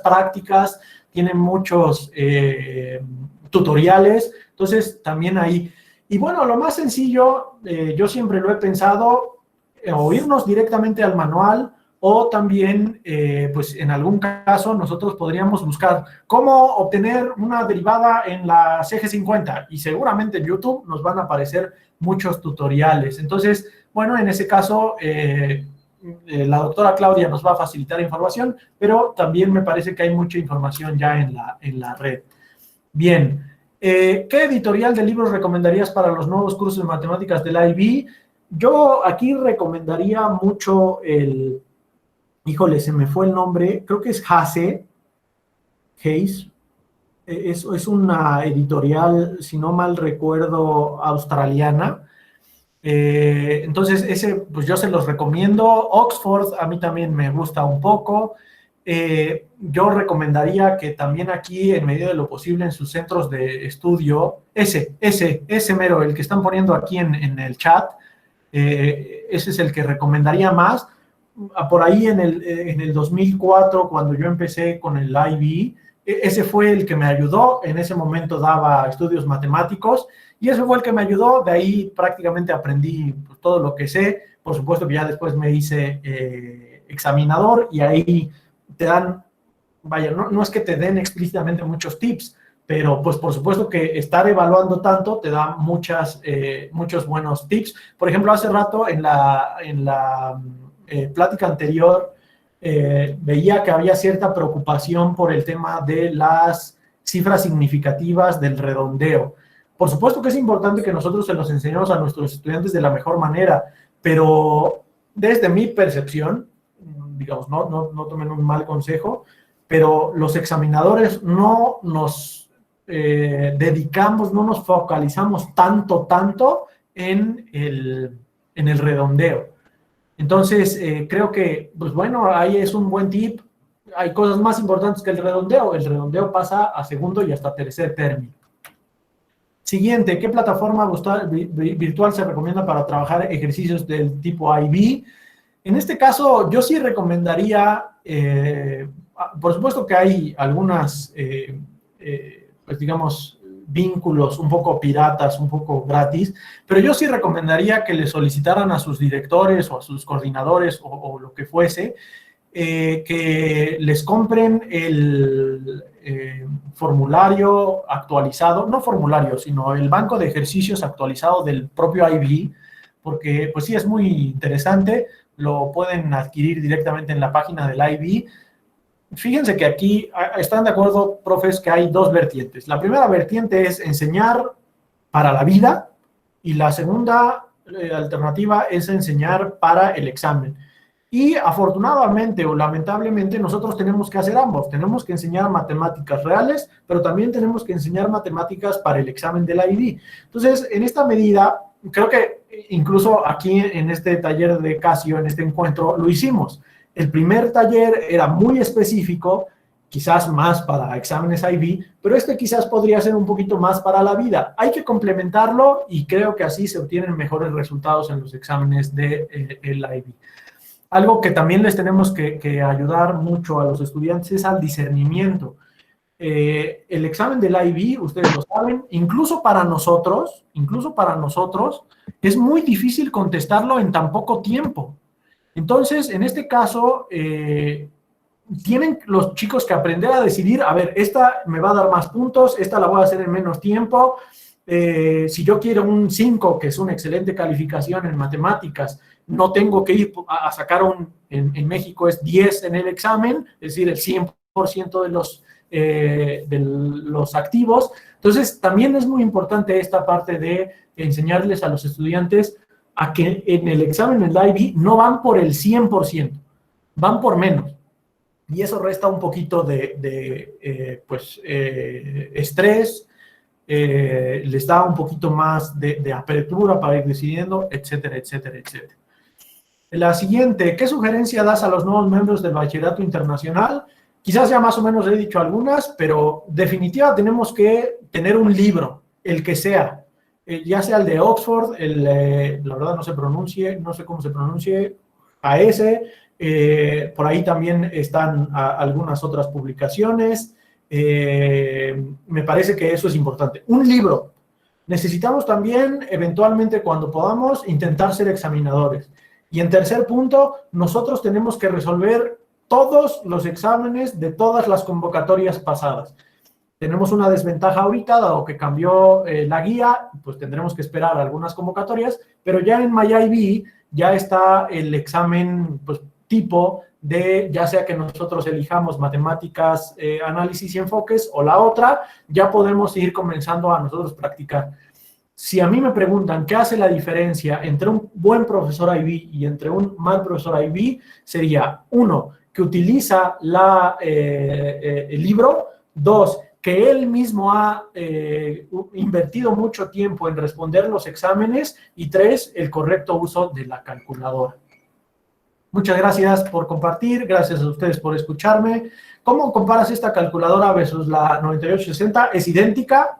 prácticas, tiene muchos tutoriales, entonces también ahí. Y bueno, lo más sencillo, yo siempre lo he pensado, o irnos directamente al manual, o también, pues en algún caso, nosotros podríamos buscar cómo obtener una derivada en la CG50, y seguramente en YouTube nos van a aparecer muchos tutoriales. Entonces, bueno, en ese caso, la doctora Claudia nos va a facilitar información, pero también me parece que hay mucha información ya en la red. Bien, ¿qué editorial de libros recomendarías para los nuevos cursos de matemáticas del IB? Yo aquí recomendaría mucho híjole, se me fue el nombre, creo que es Hayes, es una editorial, si no mal recuerdo, australiana. Entonces, ese, pues yo se los recomiendo. Oxford, a mí también me gusta un poco. Yo recomendaría que también aquí, en medida de lo posible, en sus centros de estudio, ese mero, el que están poniendo aquí en el chat, ese es el que recomendaría más. Por ahí en el 2004, cuando yo empecé con el IB, ese fue el que me ayudó. En ese momento daba estudios matemáticos y ese fue el que me ayudó. De ahí prácticamente aprendí pues, todo lo que sé. Por supuesto que ya después me hice examinador y ahí te dan, vaya, no es que te den explícitamente muchos tips, pero pues por supuesto que estar evaluando tanto te da muchos buenos tips. Por ejemplo, hace rato en la plática anterior veía que había cierta preocupación por el tema de las cifras significativas del redondeo. Por supuesto que es importante que nosotros se los enseñemos a nuestros estudiantes de la mejor manera, pero desde mi percepción, digamos, no tomen un mal consejo, pero los examinadores no nos dedicamos, no nos focalizamos tanto en el redondeo. Entonces, creo que, pues bueno, ahí es un buen tip. Hay cosas más importantes que el redondeo. El redondeo pasa a segundo y hasta tercer término. Siguiente, ¿qué plataforma virtual se recomienda para trabajar ejercicios del tipo IB? En este caso, yo sí recomendaría, por supuesto que hay algunas, pues digamos, vínculos un poco piratas, un poco gratis, pero yo sí recomendaría que le solicitaran a sus directores o a sus coordinadores o lo que fuese, que les compren el formulario actualizado, no formulario, sino el banco de ejercicios actualizado del propio IB, porque pues sí es muy interesante, lo pueden adquirir directamente en la página del IB. Fíjense que aquí están de acuerdo, profes, que hay dos vertientes. La primera vertiente es enseñar para la vida y la segunda alternativa es enseñar para el examen. Y afortunadamente o lamentablemente nosotros tenemos que hacer ambos. Tenemos que enseñar matemáticas reales, pero también tenemos que enseñar matemáticas para el examen del IB. Entonces, en esta medida, creo que incluso aquí en este taller de Casio, en este encuentro, lo hicimos. El primer taller era muy específico, quizás más para exámenes IB, pero este quizás podría ser un poquito más para la vida. Hay que complementarlo y creo que así se obtienen mejores resultados en los exámenes del IB. Algo que también les tenemos que ayudar mucho a los estudiantes es al discernimiento. El examen del IB, ustedes lo saben, incluso para nosotros, es muy difícil contestarlo en tan poco tiempo. Entonces, en este caso, tienen los chicos que aprender a decidir, a ver, esta me va a dar más puntos, esta la voy a hacer en menos tiempo. Si yo quiero un 5, que es una excelente calificación en matemáticas, no tengo que ir a sacar en México es 10 en el examen, es decir, el 100% de los activos. Entonces, también es muy importante esta parte de enseñarles a los estudiantes a que en el examen en el IB no van por el 100%, van por menos. Y eso resta un poquito de estrés, les da un poquito más de apertura para ir decidiendo, etcétera, etcétera, etcétera. La siguiente, ¿qué sugerencia das a los nuevos miembros del Bachillerato Internacional? Quizás ya más o menos he dicho algunas, pero definitivamente tenemos que tener un libro, el que sea, ya sea el de Oxford, la verdad no se pronuncie, no sé cómo se pronuncie, AS, por ahí también están algunas otras publicaciones, me parece que eso es importante. Un libro. Necesitamos también, eventualmente, cuando podamos, intentar ser examinadores. Y en tercer punto, nosotros tenemos que resolver todos los exámenes de todas las convocatorias pasadas. Tenemos una desventaja ahorita, dado que cambió la guía, pues tendremos que esperar algunas convocatorias, pero ya en MyIB ya está el examen pues, tipo de, ya sea que nosotros elijamos matemáticas, análisis y enfoques, o la otra, ya podemos ir comenzando a nosotros practicar. Si a mí me preguntan qué hace la diferencia entre un buen profesor IB y entre un mal profesor IB, sería, uno, que utiliza el libro, dos, que él mismo ha invertido mucho tiempo en responder los exámenes, y tres, el correcto uso de la calculadora. Muchas gracias por compartir, gracias a ustedes por escucharme. ¿Cómo comparas esta calculadora versus la 9860? Es idéntica,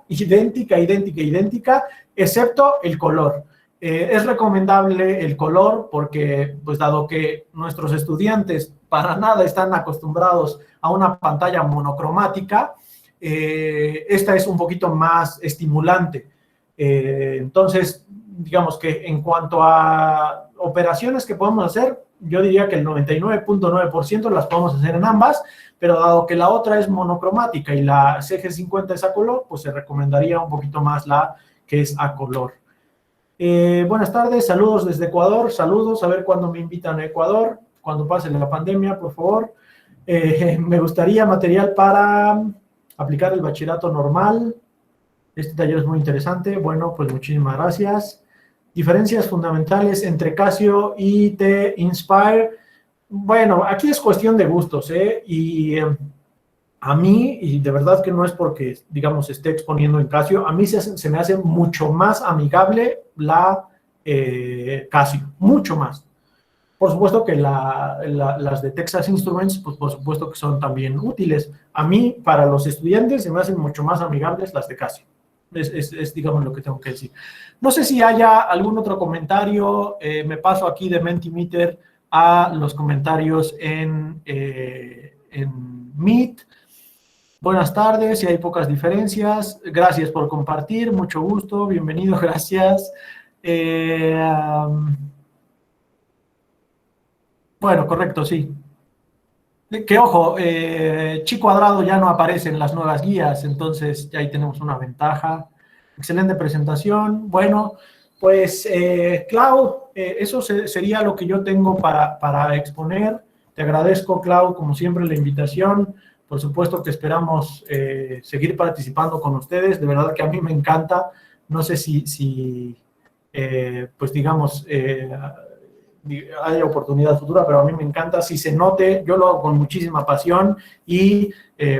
excepto el color. Es recomendable el color porque, pues dado que nuestros estudiantes para nada están acostumbrados a una pantalla monocromática, esta es un poquito más estimulante. Entonces, digamos que en cuanto a operaciones que podemos hacer, yo diría que el 99.9% las podemos hacer en ambas, pero dado que la otra es monocromática y la CG50 es a color, pues se recomendaría un poquito más la que es a color. Buenas tardes, saludos desde Ecuador, saludos, a ver cuándo me invitan a Ecuador, cuando pase la pandemia, por favor. Me gustaría material para aplicar el bachillerato normal. Este taller es muy interesante. Bueno, pues muchísimas gracias. Diferencias fundamentales entre Casio y T-Inspire. Bueno, aquí es cuestión de gustos, y a mí, y de verdad que no es porque, digamos, esté exponiendo en Casio, a mí se me hace mucho más amigable la Casio, mucho más. Por supuesto que las de Texas Instruments, pues por supuesto que son también útiles. A mí, para los estudiantes, se me hacen mucho más amigables las de Casio. Es, digamos, lo que tengo que decir. No sé si haya algún otro comentario. Me paso aquí de Mentimeter a los comentarios en Meet. Buenas tardes, si hay pocas diferencias. Gracias por compartir, mucho gusto, bienvenido, gracias. Bueno, correcto, sí. Que ojo, chi cuadrado ya no aparece en las nuevas guías, entonces ya ahí tenemos una ventaja. Excelente presentación. Bueno, pues, Clau, eso sería lo que yo tengo para exponer. Te agradezco, Clau, como siempre, la invitación. Por supuesto que esperamos seguir participando con ustedes. De verdad que a mí me encanta. No sé si pues, digamos, hay oportunidad futura, pero a mí me encanta. Si se note, yo lo hago con muchísima pasión y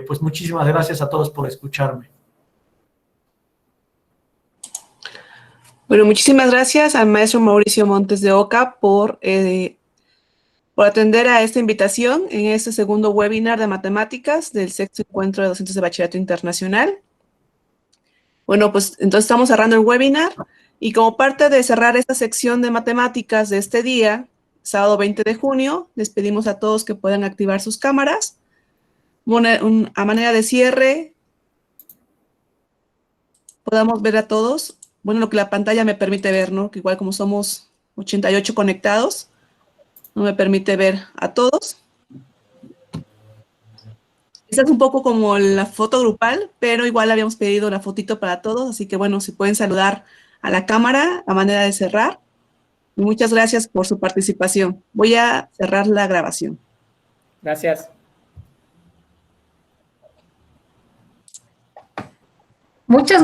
pues muchísimas gracias a todos por escucharme. Bueno, muchísimas gracias al maestro Mauricio Montes de Oca por atender a esta invitación en este segundo webinar de matemáticas del sexto encuentro de docentes de bachillerato internacional. Bueno, pues entonces estamos cerrando el webinar y como parte de cerrar esta sección de matemáticas de este día, sábado 20 de junio, les pedimos a todos que puedan activar sus cámaras. A manera de cierre, podamos ver a todos. Bueno, lo que la pantalla me permite ver, ¿no? Que igual como somos 88 conectados, no me permite ver a todos. Esta es un poco como la foto grupal, pero igual habíamos pedido la fotito para todos, así que bueno, si pueden saludar a la cámara a manera de cerrar. Y muchas gracias por su participación. Voy a cerrar la grabación. Gracias. Muchas gracias.